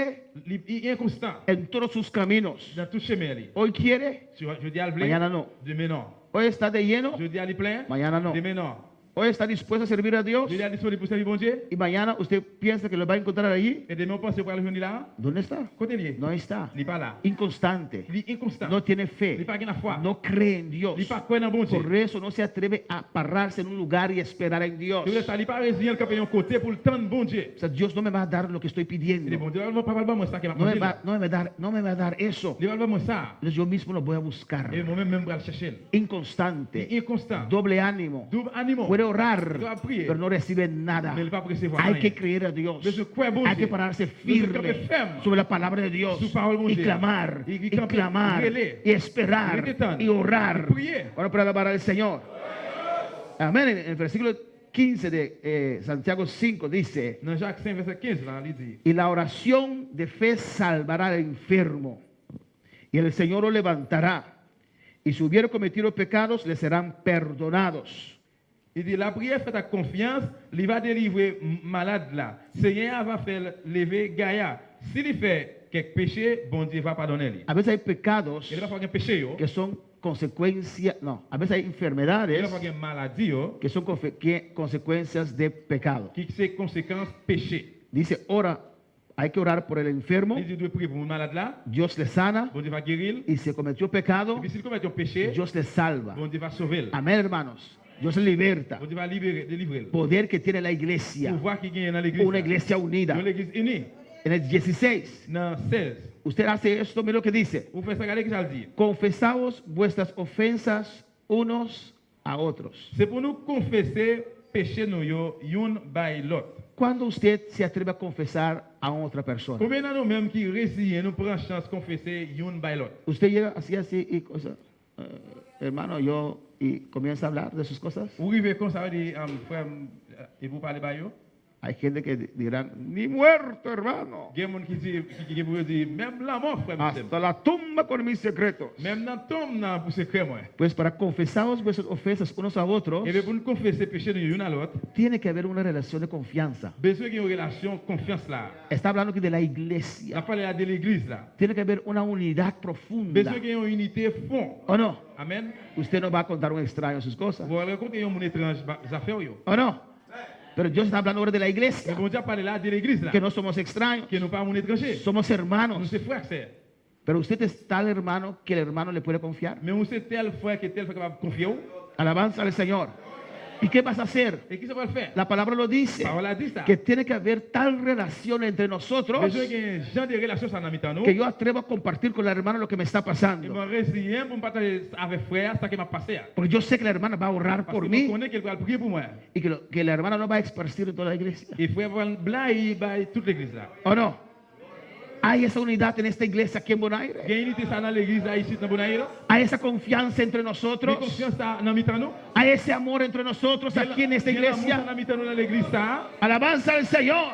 Il est inconstant en todos sus caminos. dans tout chemin. Hoy quiere, Je dis à le mañana no. demain non. Hoy está de lleno, Je dis à le plein, mañana no. demain non. Hoy está dispuesto a servir a Dios Il est disponible pour servir bon Dieu. y mañana usted piensa que lo va a encontrar allí. Et demain, on pense pour aller venir là. ¿Dónde está? Côté lié. No está. Il n'est pas là. Inconstante. Il est inconstant. No tiene Il fe. n'est pas gain la foi. No cree en Dios. Il n'est pas quoi dans bon Dieu. Por eso no se atreve a pararse en un lugar y esperar en Dios. Il n'est pas résilient le campion côté pour le temps de bon Dieu. O sea, Dios no me va a dar lo que estoy Il est pidiendo. bon Dieu, on va pas moi ça qui m'a No me demandé. va a dar eso. Il va pas moi ça. Entonces yo mismo lo voy a buscar. Et moi-même même le chercher. Inconstante. Inconstant. Doble ánimo. Double animal. Puede Il orar, doit prier. pero no recibe nada. Mais il va pas recevoir Hay rien. que creer a Dios. Mais je crois bon Hay que Dieu. pararse Mais je firme camper ferme. sobre la palabra de Dios Su parole, bon y Dieu. clamar, Y y camper, clamar, relé. y esperar, Y gritar. y orar. Y prier. Ahora para alabar al Señor. Amén. En el versículo 15 de Santiago 5 dice, Dans Jacques 5, verset 15, là, il dit, y la oración de fe salvará al enfermo, y el Señor lo levantará, y si hubiera cometido pecados, le serán perdonados. il dit, la prière faite à confiance, il va délivrer malade là. Seigneur va faire lever Gaïa. S'il fait quelques péchés, bon Dieu va pardonner lui. A veces hay pecados Il va faire un péché, yo. que son consecuencias, no, a veces hay Il enfermedades va faire une maladie, yo, que son consecuencias de pecado. qui c'est conséquence péché. Dice, ora, hay que orar por el enfermo, Il dit, de prier pour un malade là, Dios le sana, bon Dieu va guérir. y si cometió Et pecado, puis s'il commet un péché, Dios le salva. bon Dieu va sauver. Amén, hermanos. Dios le liberta. Bon Dieu va libérer, délivrer. Poder que tiene la iglesia, Pouvoir qui gagne dans l'église. una iglesia unida. Dans l'église unie. En el 16, Dans 16. usted hace esto, mira lo que dice. Vous faites ça, regardez ce que ça dit. Confesaos vuestras ofensas unos a otros. C'est pour nous confesser péché nous yo, yon by l'autre. ¿Cuándo usted se atreve a confesar a otra persona? Combien de nous-mêmes qui résilient, nous prenons chance de confesser yon by l'autre? Usted llega así y cosas. Hermano, yo, y comienza a hablar de sus cosas. Vous arrivez comme ça, vous dites, frère, et vous parlez by yo? Hay gente que dirán, ni muerto, hermano. Il y a des gens qui disent, même la mort, frère, Hasta la tumba con mis secretos. même dans le tombe, dans le secret, moi. Pues para confesaos vuestras ofensas unos a otros, Et bien, pour nous confesser péché nous yon à l'autre, tiene que haber una relación de confianza. besoin qu'il y ait une relation, confiance là. Está hablando aquí de la On a iglesia. parlé là de l'église là. Tiene que haber una unidad profunda. Besoin qu'il y ait une unité fond. ¿O no? Amen. Usted no va a contar a un extraño sus cosas. Vous allez raconter un étrange affaire yo. ¿O no? Pero Dios está hablando ahora de la Mais iglesia. bon Dieu a parlé là de l'église là. Que no somos extraños, Que nous pas un étranger. somos Nous hermanos. sommes frères, sœurs. Pero usted es tal hermano que el hermano le puede confiar. Mais on sait tel frère que tel frère capable de confier. Alabanza al Señor. ¿Y qué vas a hacer? Et qui ça va le faire? La palabra lo dice. La parole a dit ça. Que tiene que haber tal relación entre nosotros Besoin qu'il y ait un genre de relation ça dans mi-temps nous. que yo atrevo a compartir con la hermana lo que me está Et pasando. moi résilient pour me partager avec frère ça qui m'a passé. Porque yo sé que la hermana va a orar Parce por que je mí connais qu'il va prier pour moi. y que la hermana no va a esparcir en toda la iglesia. Et frère blanc il va toute l'église là. ¿O no? Hay esa unidad en esta iglesia aquí en Bonaire. Il y a une unité ça dans l'église là ici dans Bonaire. Hay esa confianza entre Mais nosotros. confiance ça dans mi-temps nous. Hay ese amor entre nosotros aquí en esta iglesia. Dans mi-temps nous dans l'église ça. Alabanza al Señor.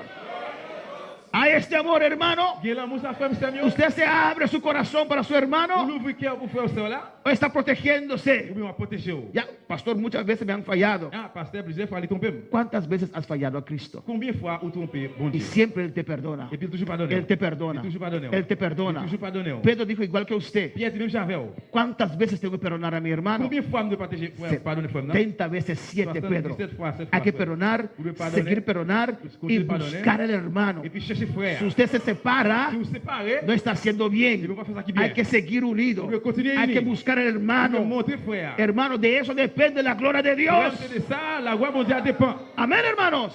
Hay este amor, hermano. Il y a l'amour ça frère Samuel. Usted se abre su corazón para su Vous hermano l'ouvrez cœur pour frère ça là. o está protegiéndose. Ou bien on va protéger. Ya, pastor, muchas veces me han fallado. Ah, pasteur, plusieurs fois il trompe. ¿Cuántas veces has fallado a Cristo? Combien de fois ou trompé bon Y Dieu? siempre Él te perdona. Et puis toujours pardonné. Él te perdona. Il toujours pardonné. Él te perdona. Il toujours pardonné. Pedro dijo igual que usted. Pierre dit même j'avais. ¿Cuántas veces tengo que perdonar a mi hermano? Combien de fois me protéger pardonner frère? 70 veces 7, Pedro. 77 fois, 7 Hay que fois. perdonar, Vous devez pardonner, seguir perdonar continuer y de pardonner. buscar al hermano. Et puis chercher frère. Si usted se separa, Si vous séparez, no está haciendo il ne bien. faut pas faire ça qui bien. Hay que seguir unido. Vous devez continuer Hay que unis. buscar al Il faut hermano. montrer frère. Hermano, de eso depende la gloria de Dios. De ça, la gloire mondiale dépend. Amén, hermanos.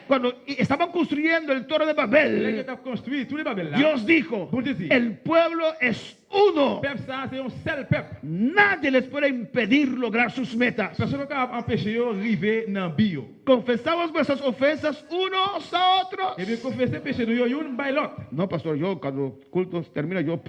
Cuando estaban construyendo el Torre de Les Babel, qui ont construit tous les Babel là. Dios dijo, Bon Dieu dit. el pueblo es uno. Peuple ça, c'est un seul peuple. Nadie les puede impedir lograr sus metas. Personne ne peut empêcher de arriver dans bio. Confesamos vuestras ofensas unos a otros. Et bien confesser péché nous yon by l'autre. No, pastor, yo cuando culto termina, yo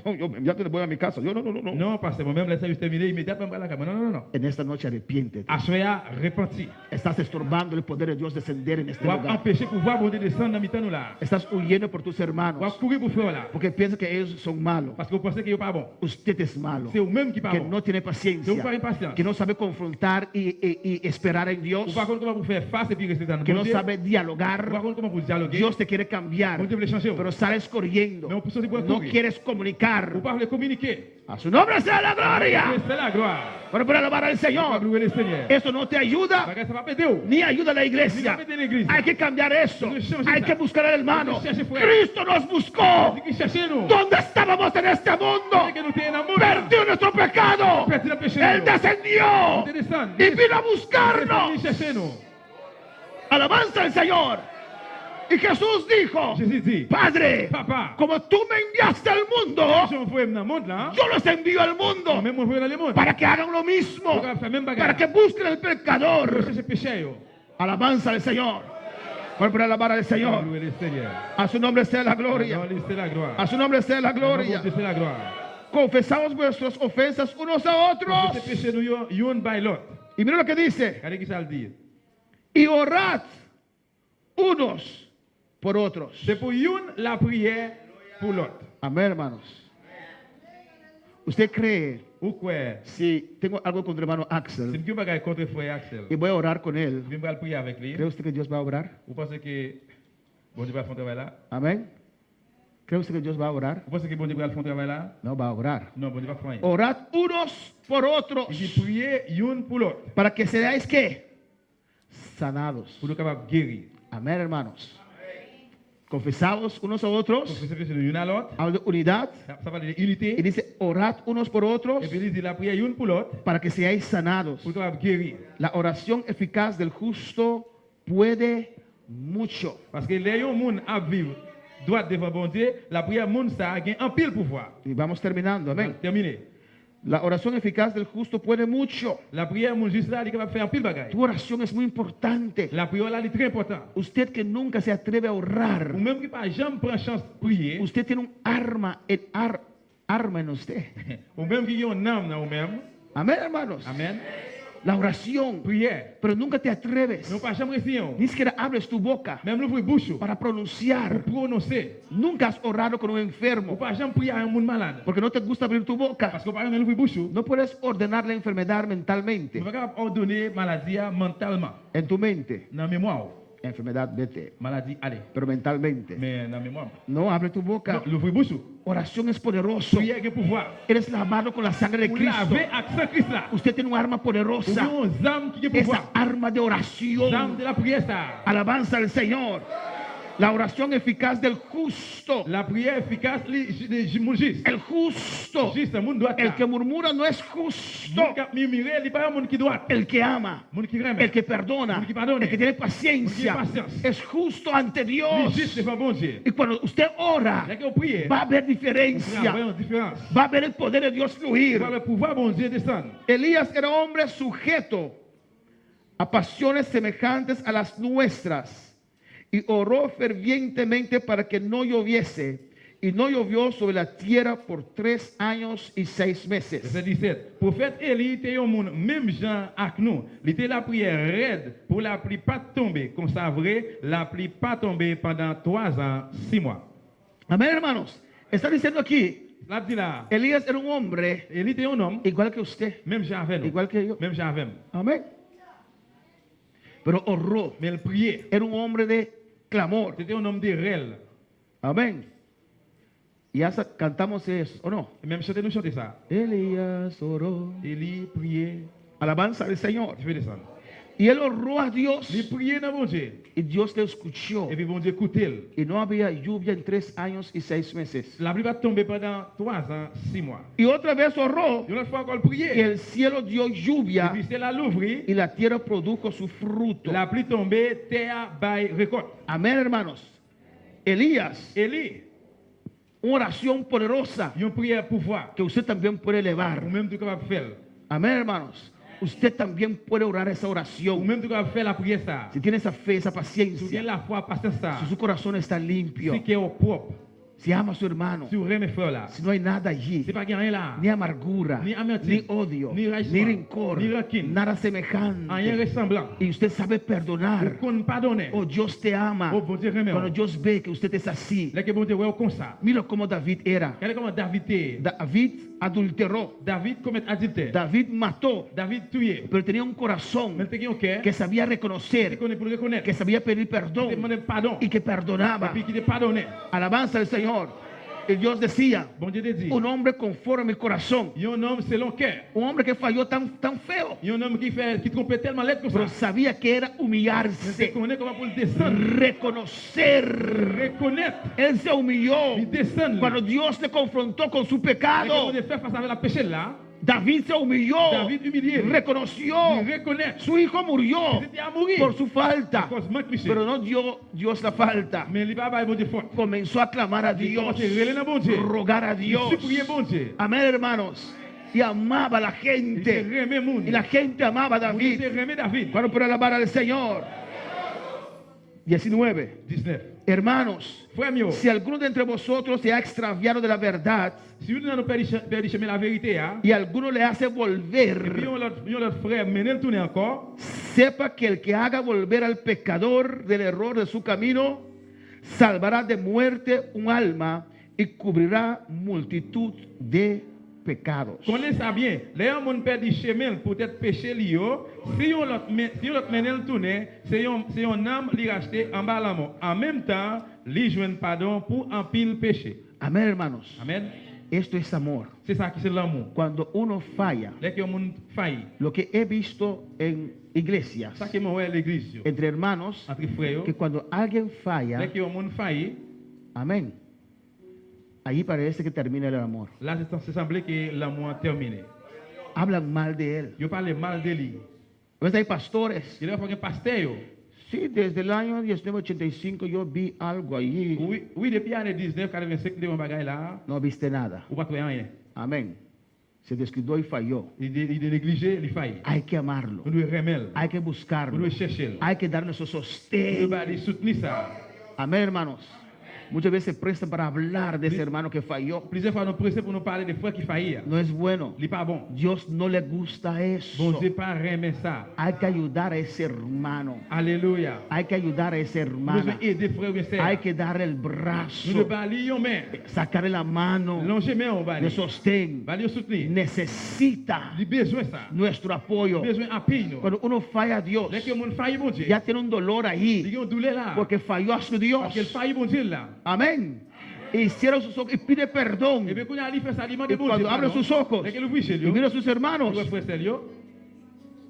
ya te voy a mi casa. Yo no. Non, parce que moi-même, laissez juste terminer immédiatement à la caméra. Non, non, non. En esta noche arrepiéntete. Assoya repenti. Estás estorbando el poder de Dios descender en este Ou lugar. empêcher pouvoir bon Dieu descendre dans mi-temps nous là. Estás huyendo por tus Ou hermanos courir pour faire là. porque piensas que ellos son malos. Parce que vous pensez qu'il n'est pas bon. Usted es malo, C'est vous-même qui pas que bon. no tiene C'est vous paciencia, pas impatient. que no sabe confrontar y esperar en Dios, Ou pas comment vous faire face et puis rester dans le que bon no Dieu. sabe Ou dialogar. pas comment vous dialoguer. Dios te quiere cambiar, Bon Dieu veut changer. pero sales corriendo, Mais on peut sortir pour no courir. quieres comunicar. Ou pas le communiquer. A su nombre sea la gloria. C'est la gloire. Pero para alabar al On va Señor. louer le Seigneur. Eso no te ayuda Parce que ça va péter où? ni ayuda a la Ni iglesia. va péter l'église. Hay que cambiar eso. Hay que changer Hay ça. que buscar al hermano. Hay que chercher fuera. Cristo nos buscó. C'est qui cherchez nous. ¿Dónde estábamos en este mundo? C'est que nous sommes dans le monde. Perdió nuestro pecado. Perdu le péché. Él descendió Nous descendons. y vino a Il buscarnos. cherchez nous. Alabanza al Señor. Y Jesús dijo, Jésus dit, Padre, Papa, como tú me enviaste al mundo, je envoie dans le monde là. yo los envío al mundo Même envoyer dans le monde. para que hagan lo mismo, Pour faire même para bagarre. que busquen el Pour pecador. chercher péché yo. Alabanza al Señor. Por alabar al On va Señor. louer le Seigneur. A su nombre sea la gloria. Non, c'est la gloire. A su nombre sea la gloria. C'est la gloire. Confesamos vuestras ofensas unos a otros. C'est péché nous yon by l'autre. Y mira lo que dice. Regardez qui ça le dit. Y orad unos por otros. C'est pour yon la prière pour l'autre. Amén, hermanos. ¿Usted cree, Ou quoi? si tengo algo contra el hermano C'est Axel une bagaille contre frère Axel. y voy a orar con él, Je vais prier avec lui. ¿cree usted que Dios va a orar? Vous pensez que bon Dieu va faire un travail là? Amén. ¿Cree usted que Dios va a orar? Vous pensez que bon Dieu va faire un travail là? No va a orar. Non, bon Dieu va faire rien. Orad unos por otros Il dit prier yon pour l'autre. para que seáis ¿qué? Sanados. Pour nous capables de guérir. Amén, hermanos. Confesados unos a otros, Donc, c'est péché de yon à l'autre. habla de unidad, Ça va de y l'unité. dice orad unos por otros Et puis il dit la prière yon pour l'autre. para que seáis sanados. Pour nous capables de guérir. La oración eficaz del justo puede mucho. Parce que les gens moun à vivre droit devant bon Dieu, la prière moun ça a un pile pouvoir. Y vamos terminando, amén. Terminé. La oración eficaz del justo puede mucho. La prière moun juste là, il est capable de faire un pile bagaille. Tu oración es muy importante. La prière là, elle est très importante. Usted que nunca se atreve a orar, Ou même qui pas jamais prend chance de prier, usted tiene un arma en usted. ou même qui a un âme dans vous-même. Amén, hermanos. Amen. La oración, Prière. pero nunca te atreves. Nous pas jamais réussir. Ni siquiera abres tu boca Même l'ouvrir bouche para pronunciar. pour prononcer. Nunca has orado con un Ou enfermo pas jamais prier à un monde malade. porque no te gusta abrir tu boca. Parce que par exemple, l'ouvrir bouche, No puedes ordenar la enfermedad mentalmente vous pas capable ordonner maladie mentalement. en tu mente. Dans la mémoire. Enfermedad, vete. Maladie, allez. Pero mentalmente. Mais dans la mémoire. No abre tu boca. Non, l'ouvrir bouche. Oración es poderoso. Prière qui pouvoir. Eres lavado con la sangre de Pour Cristo. laver avec sang Christ là. Usted tiene un arma Ou poderosa. bien une âme qui est pouvoir. Esa arma de Âme oración. de la prière ça. Alabanza al Señor. La oración eficaz del justo. La prière efficace, les mon juste. El justo. Juste, mon droit. El que murmura no es justo. Mon qui murmurer, il pas mon qui doit. El que ama. Mon qui remet. El que perdona. El que perdone. El que tiene paciencia. El que tiene paciencia. Es justo ante Les Dios. justes devant bon Dieu. Y cuando usted ora, Dès qu'on prie, va a haber on va diferencia. avoir une différence. Va a ver el poder de Dios On fluir. va le pouvoir bon Dieu descendre. Elías era hombre sujeto a pasiones semejantes a las nuestras y oró fervientemente para que no lloviese y no llovió sobre la tierra por 3 años y 6 meses. Verset 17. Prophète Élie était un monde même gens avec nous. Il était la prière raide pour la pluie pas tomber. Comme ça vrai, la pluie pas tomber pendant 3 ans, 6 mois. Amén, hermanos. Está diciendo aquí, La dit là, Elías era un hombre Élie était un homme, igual que usted, même gens avec nous. igual que yo. Même gens avec nous. Amén. Pero oró. Mais il priait. Era un hombre de clamor. C'était un homme de réel. Amén. Y ya cantamos eso, ¿o no? Et même chanter, nous chanter ça. Elías oró. Élie priait. Alabanza al Señor. Je vais descendre. Y él oró a Dios Il priait dans bon Dieu. y Dios le escuchó. Et puis bon Dieu écoutez. Y no había lluvia en 3 años y 6 meses. La pluie va tomber pendant 3 ans, 6 mois. Y otra vez oró Et une autre fois encore y prier. el cielo dio Et lluvia puis c'est là l'ouvrir. y la tierra produjo su fruto. La pluie tombée, terre baille récolte. Amén, hermanos. Elías, Élie, una oración poderosa une prière pouvoir. que usted también puede elevar. Ou même tu es capable de faire. Amén, hermanos. Usted también puede orar esa Ou oración. même tu es capable de faire la prière ça. Si tiene esa fe, esa Si tu as paciencia, la foi, patience ça. si su corazón está limpio, Si tu es au propre. si ama a su hermano, Si tu aimes mes frères là. si no hay nada allí, C'est pas qu'il y a rien là. ni amargura, Ni amertume, ni odio, ni ni rancune, rencor, ni rancune, nada Rien semejante. ressemblant. Y usted sabe Ou perdonar. qu'on ne pardonne. Oh, Dios te ama. Oh, bon Dieu remet. Cuando Dios ve que usted es así. Là que bon Dieu ouais comme ça. Mira cómo David era. Regardez comment David était. David adulteró. David commet adultère. David mató. David tué. Pero tenía un corazón Mais tu as un cœur que sabía qui reconocer, connaît pour le reconnaître. que sabía pedir Qui perdón demande pardon. y que Et perdonaba. puis qui te pardonne. Alabanza al Señor. Y Dios decía, Bon Dieu te dit, un hombre conforme a mi corazón, il y a un homme selon cœur. un hombre que falló tan feo, Il y a un homme qui trompait tellement l'aide comme pero ça. sabía que era Il humillarse, connaît comment pour le descendre. reconocer. Reconnaître. Él se humilló Il descend. cuando Dios le confrontó con su Et pecado. comment de faire face avec la péché là. David se humilló, David humilié. reconoció, Il reconnaît. su hijo murió Il était à mourir. por su falta, À cause manque péché. pero no dio Dios la falta. Mais il va pas bon Dieu faute. Comenzó a clamar a Il Dios, commence à relayer bon Dieu. rogar a Il Dios. suppliait bon Dieu. Amén, hermanos. Y amaba a la Il gente. remet moun. Y la gente amaba a Il David. remet David. Cuando por alabar al Señor. 19. 19. Hermanos, Frère mio, si alguno de entre vosotros se ha extraviado de la verdad si vous nous perdez chemin la vérité, hein, y alguno le hace et puis volver, on l'autre frère menez le tourner encore, sepa que el que haga volver al pecador del error de su camino, salvará de muerte un alma y cubrirá multitud de pecados. connaissez ça bien. Les gens qui perdent chemin pour être péché lio, si on l'autre menez le tourner, c'est un âme li racheté en bas la mort. En même temps, li joindre pardon pour en pile péché. Amén, hermanos. Amen. Esto es amor. C'est ça qui c'est l'amour. Cuando uno falla, Là que monde failli. lo que he visto en iglesias, Ça que moi l'église yo. entre hermanos, Entre frères, que cuando alguien là falla, que monde failli, amén, ahí parece que termina el amor. là c'est semblé que l'amour a terminé. Hablan mal de él. Yo parle mal de lui. A veces hay pastores. Il a fait un pasteur. Sí, desde el año 1985 yo vi algo allí. Oui, depuis l'année 1985, de un bagage là, No viste nada. ou pas trouver rien. Amén. Se descuidó y falló. Il est négligé, il faillit. Hay que amarlo. Nous devons remettre. Hay que Nous buscarlo. devons chercher. Hay que darle su Nous sostén. devons soutenir ça. Amén, hermanos. Muchas veces se prestan para hablar de ese hermano que falló. Plusieurs fois, nous pressons pour nous parler des frères qui faillissent. No es bueno. Il n'est pas bon. Dios no le gusta eso. Bon Dieu pas remet ça. Hay que ayudar a ese hermano. Alléluia. Hay que ayudar a esa Nous hermana. devons aider frères et Hay sœurs. que darle el Nous brazo. devons aller en main. Sacarle la mano Longer main, on va de aller. sostén. Va aller soutenir. Necesita Il a besoin de ça. nuestro apoyo. Il a besoin d'appui. nous. Cuando uno falla a Dios, Dès que le monde faillit, bon Dieu, ya tiene un dolor il ahí y a un douleur là. porque falló a su Dios. Parce qu'il faillit, bon Dieu là. Amén. Y cierra sus ojos y pide perdón. Et bien, quand il a fait ça, il demande Y bon Dieu. cuando abre pardon. sus ojos Dès qu'il ouvre chez y lui, mira a sus hermanos, il frère sérieux.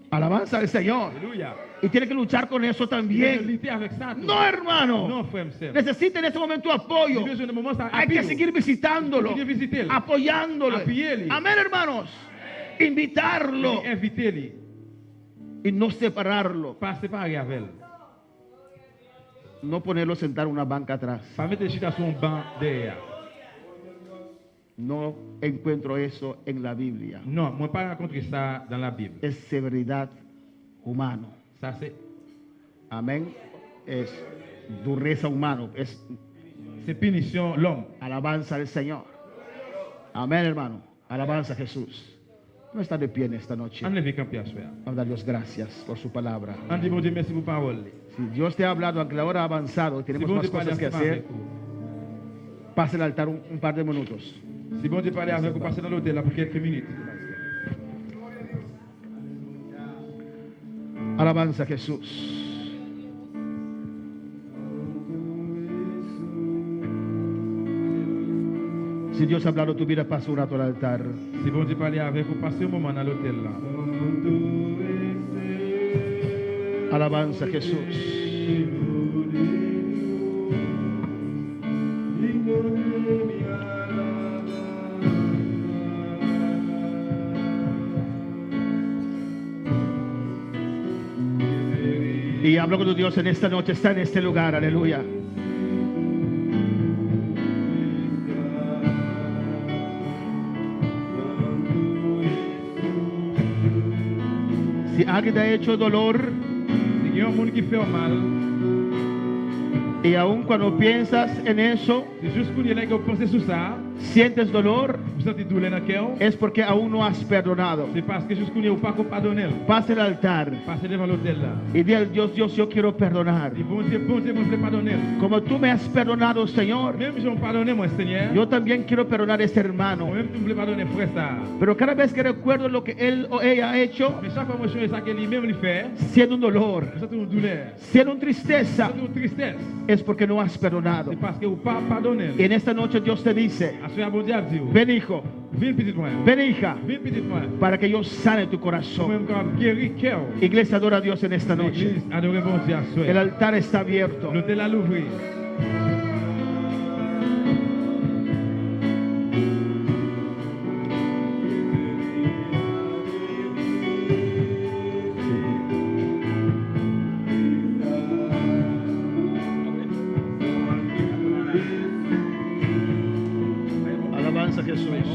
alabanza al Señor. Alléluia. Y tiene que luchar con eso Il a también. lutter avec ça. tout. No, hermano. Non, frère, sœur. Necesita en este momento Il a apoyo. besoin de moment, ça Hay que seguir visitándolo, Hay que visitarlo. apoyándolo. Apoyarle. Amén, hermanos. Invitarlo Invitez-le. y no separarlo. Pas séparer avec elle. No ponerlo sentar en una banca atrás. Pas mettre chita sur un banc derrière. No encuentro eso en la Biblia. Non, moi pas rencontré ça dans la Bible. Es severidad humano. Ça c'est Amén. Es dureza humano. Es punition l'homme. alabanza al Señor. Amén, hermano. Alabanza a Jesús. No está de pie en esta noche. On lève camp à soir. Vamos a dar Dios gracias por su palabra. On dit bon Dieu merci pour parole. Si Dios te ha hablado, aunque la hora ha avanzado y Si tenemos bon más Dieu parle cosas que avec hacer, vous. pase al altar un par de minutos. Si bon Dieu parle avec vous, passez dans l'hôtel là pour quelques minutes. Alabanza a Jesús. Si Dios ha hablado tu vida, pasa un rato al altar. Si bon Dieu parle avec vous, passez un moment dans l'hôtel là. Alabanza a Jesús. Y hablo con tu Dios en esta noche, está en este lugar, aleluya. Si alguien te ha hecho dolor, Si il y a un monde qui fait mal, y aun cuando piensas en eso, c'est juste pour dire là que vous pensez sur ça, sientes dolor, Vous sentez douleur dans le cœur? es porque aún no has perdonado. C'est parce que je connais ou pas qu'on pardonne. Pasa al altar Passez devant l'autel là. y di al Dios, Dios, yo quiero perdonar. Et bon Dieu, je vais pardonner. Como tú me has perdonado, Señor, Même si je pardonne, moi, Seigneur. yo también quiero perdonar a este hermano. Moi-même, tu me pardonner, frère, ça. Pero cada vez que recuerdo lo que él o ella ha hecho, Mais chaque fois que je fais ça, que lui-même lui fait, siendo un dolor, je sens une douleur. siendo una Je tristeza, sens une tristesse. es porque no has perdonado. C'est parce que vous pas pardonné. Y en esta noche Dios te dice, À ce bon Dieu a dit, ven hijo, viens petit moi. ven hija, Viens petit moi. para que yo sane tu corazón. Moi-même, quand guérir cœur. Iglesia, adora a Dios en esta noche. L'église adore bon Dieu à El souhait. altar está abierto. L'autel à l'ouvrir. Alabanza a Jesús.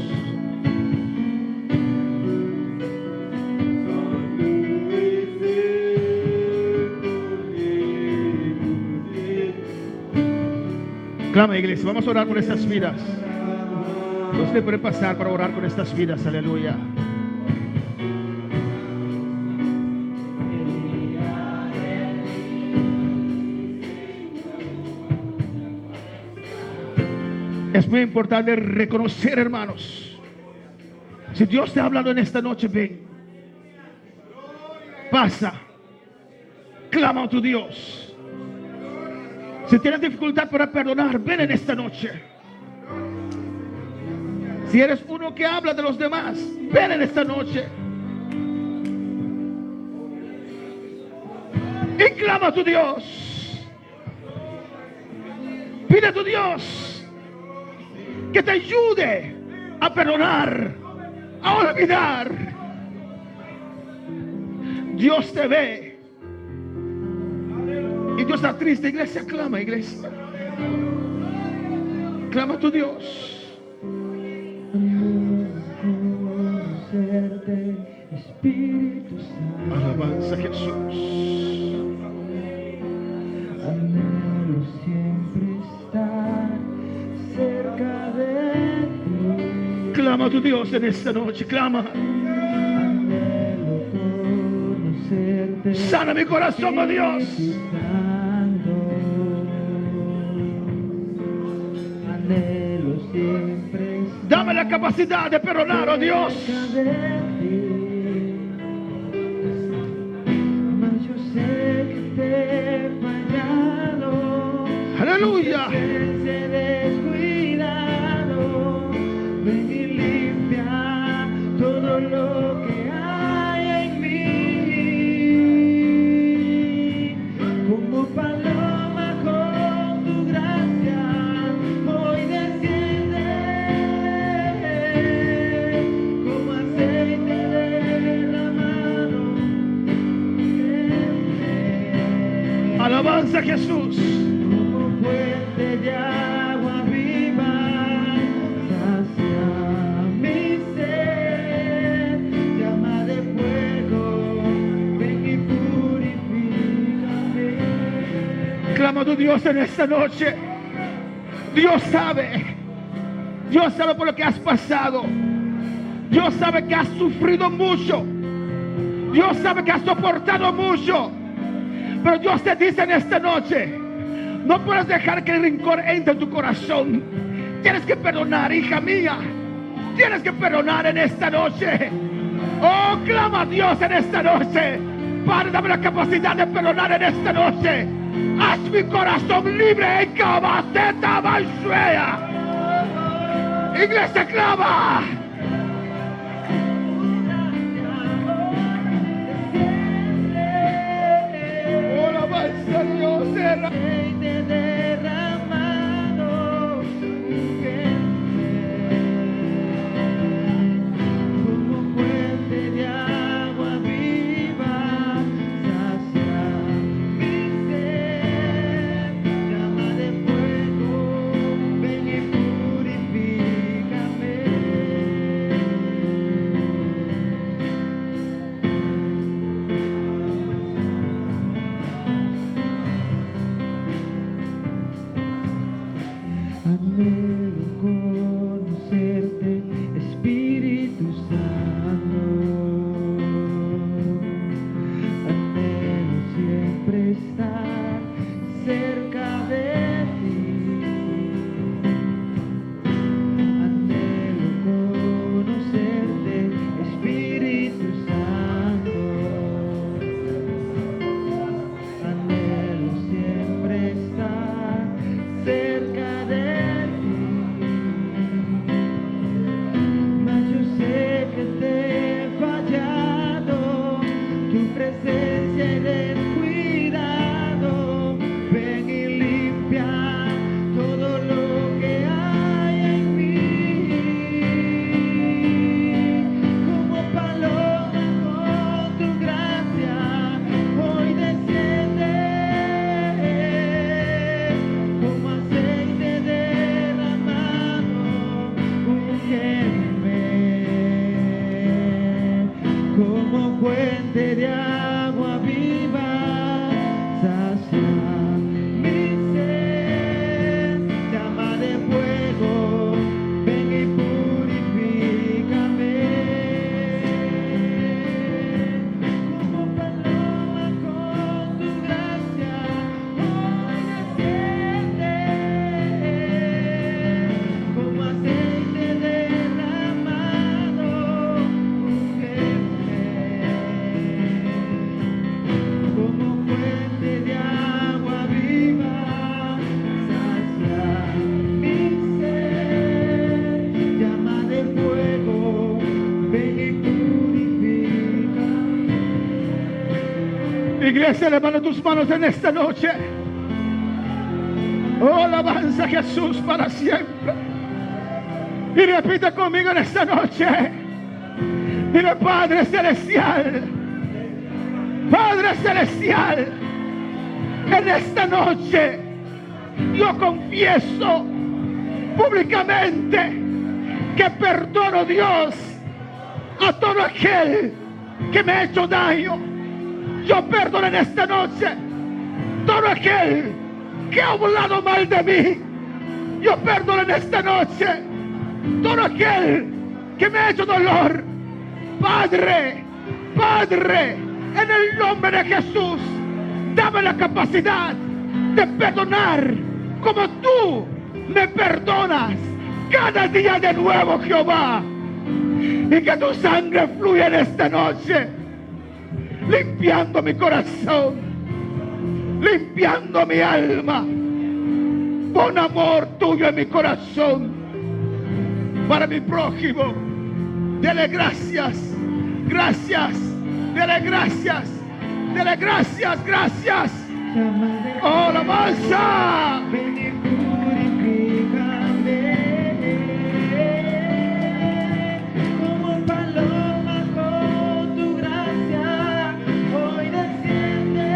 Clama, iglesia, vamos a orar por estas vidas. Usted puede pasar para orar con estas vidas, aleluya. Es muy importante reconocer, hermanos. Si Dios te ha hablado en esta noche, ven. Pasa. Clama a tu Dios. Si tienes dificultad para perdonar, ven en esta noche. Si eres uno que habla de los demás, ven en esta noche. Y clama a tu Dios. Pide a tu Dios que te ayude a perdonar, a olvidar. Dios te ve. Y Dios está triste. Iglesia, clama, iglesia. Clama a tu Dios. Espíritu Santo, Alabanza a Jesús. anhelo siempre estar cerca de ti. Clama a tu Dios en esta noche. Clama. Anhelo conocerte. Sana mi corazón, oh Dios. Santo. Anhelo siempre estar Dame la capacidad de perdonar, oh Dios. cerca de ti. Mas yo sé que te he fallado. Aleluya. Ese descuidado, ven y limpia todo lo que hay en mí. Como paloma con tu gracia, hoy desciende. Como aceite derramado en mí. Alabanza a Jesús. Como fuente de agua viva, sacia mi sed, llama de fuego, ven y purifícame. Clama a tu Dios en esta noche. Dios sabe. Dios sabe por lo que has pasado. Dios sabe que has sufrido mucho. Dios sabe que has soportado mucho. Pero Dios te dice en esta noche, no puedes dejar que el rencor entre en tu corazón. Tienes que perdonar, hija mía. Tienes que perdonar en esta noche. Oh, clama a Dios en esta noche. Padre, dame la capacidad de perdonar en esta noche. Haz mi corazón libre en Cabaceta Bansuea. Iglesia, clama. Oh, alabanza a Dios. Aceite derramado, como fuente de agua viva, sacia mi sed, llama de fuego, ven y purifícame. estar cerca de ti. Anhelo conocerte, Espíritu Santo. Anhelo siempre estar cerca de ti. Mas yo sé que te he fallado, tu presencia he descuidado. Ven y limpia todo lo que hay en mí. Como paloma con tu gracia, hoy desciende. Como aceite derramado, úngeme. Como fuente de agua viva, sacia mi sed. Llama de fuego, ven y purifícame. Como paloma con tu gracia, hoy desciende. Como aceite derramado, úngeme. Como fuente de agua viva, sacia mi sed. Llama de fuego, ven y purifica. Iglesia, levanta tus manos en esta noche. Oh, alabanza a Jesús para siempre. Y repite conmigo en esta noche. Dile, Padre Celestial, Padre Celestial, en esta noche yo confieso públicamente que perdono, Dios, a todo aquel que me ha hecho daño. Yo perdono en esta noche todo aquel que ha hablado mal de mí. Yo perdono en esta noche todo aquel que me ha hecho dolor. Padre, Padre, en el nombre de Jesús, dame la capacidad de perdonar como tú me perdonas cada día de nuevo, Jehová. Y que tu sangre fluya en esta noche, limpiando mi corazón, limpiando mi alma. Pon amor tuyo en mi corazón para mi prójimo. Dele gracias, gracias, dele gracias, dele gracias, gracias. Oh, alabanza. Ven y purifícame. Como paloma con tu gracia, hoy desciende.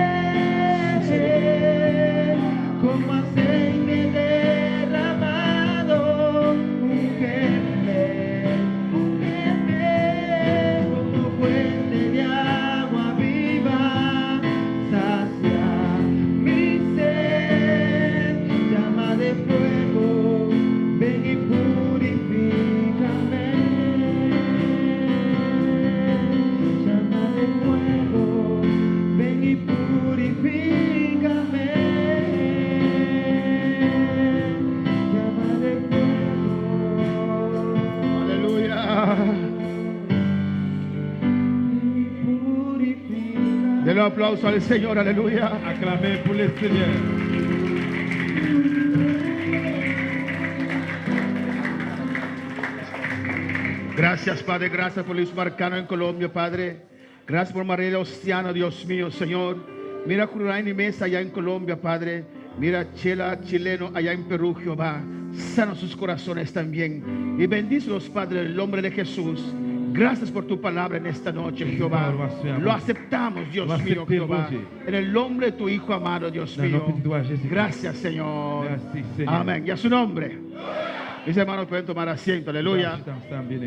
Como aceite derramado, úngeme, úngeme. Como fuente de agua viva, sacia mi sed. Llama de fuego, ven y purifícame. Llama de fuego, ven y purifícame. Llama de fuego, Aleluya. purifica. Dele un aplauso al Señor, aleluya. Acclamez pour le Seigneur. Gracias, Padre, gracias por Luis Marcano en Colombia, Padre. Gracias por María Ostiano, Dios mío, Señor. Mira Curain y Mesa allá en Colombia, Padre. Mira Chela, chileno allá en Perú, Jehová. Sana sus corazones también. Y bendícelos, Padre, en el nombre de Jesús. Gracias por tu palabra en esta noche, Jehová. Lo aceptamos, Dios mío, Jehová. En el nombre de tu Hijo amado, Dios mío. Gracias, Señor. Merci, Seigneur. Amén. Y a su nombre. Mis hermanos pueden tomar asiento, aleluya. También.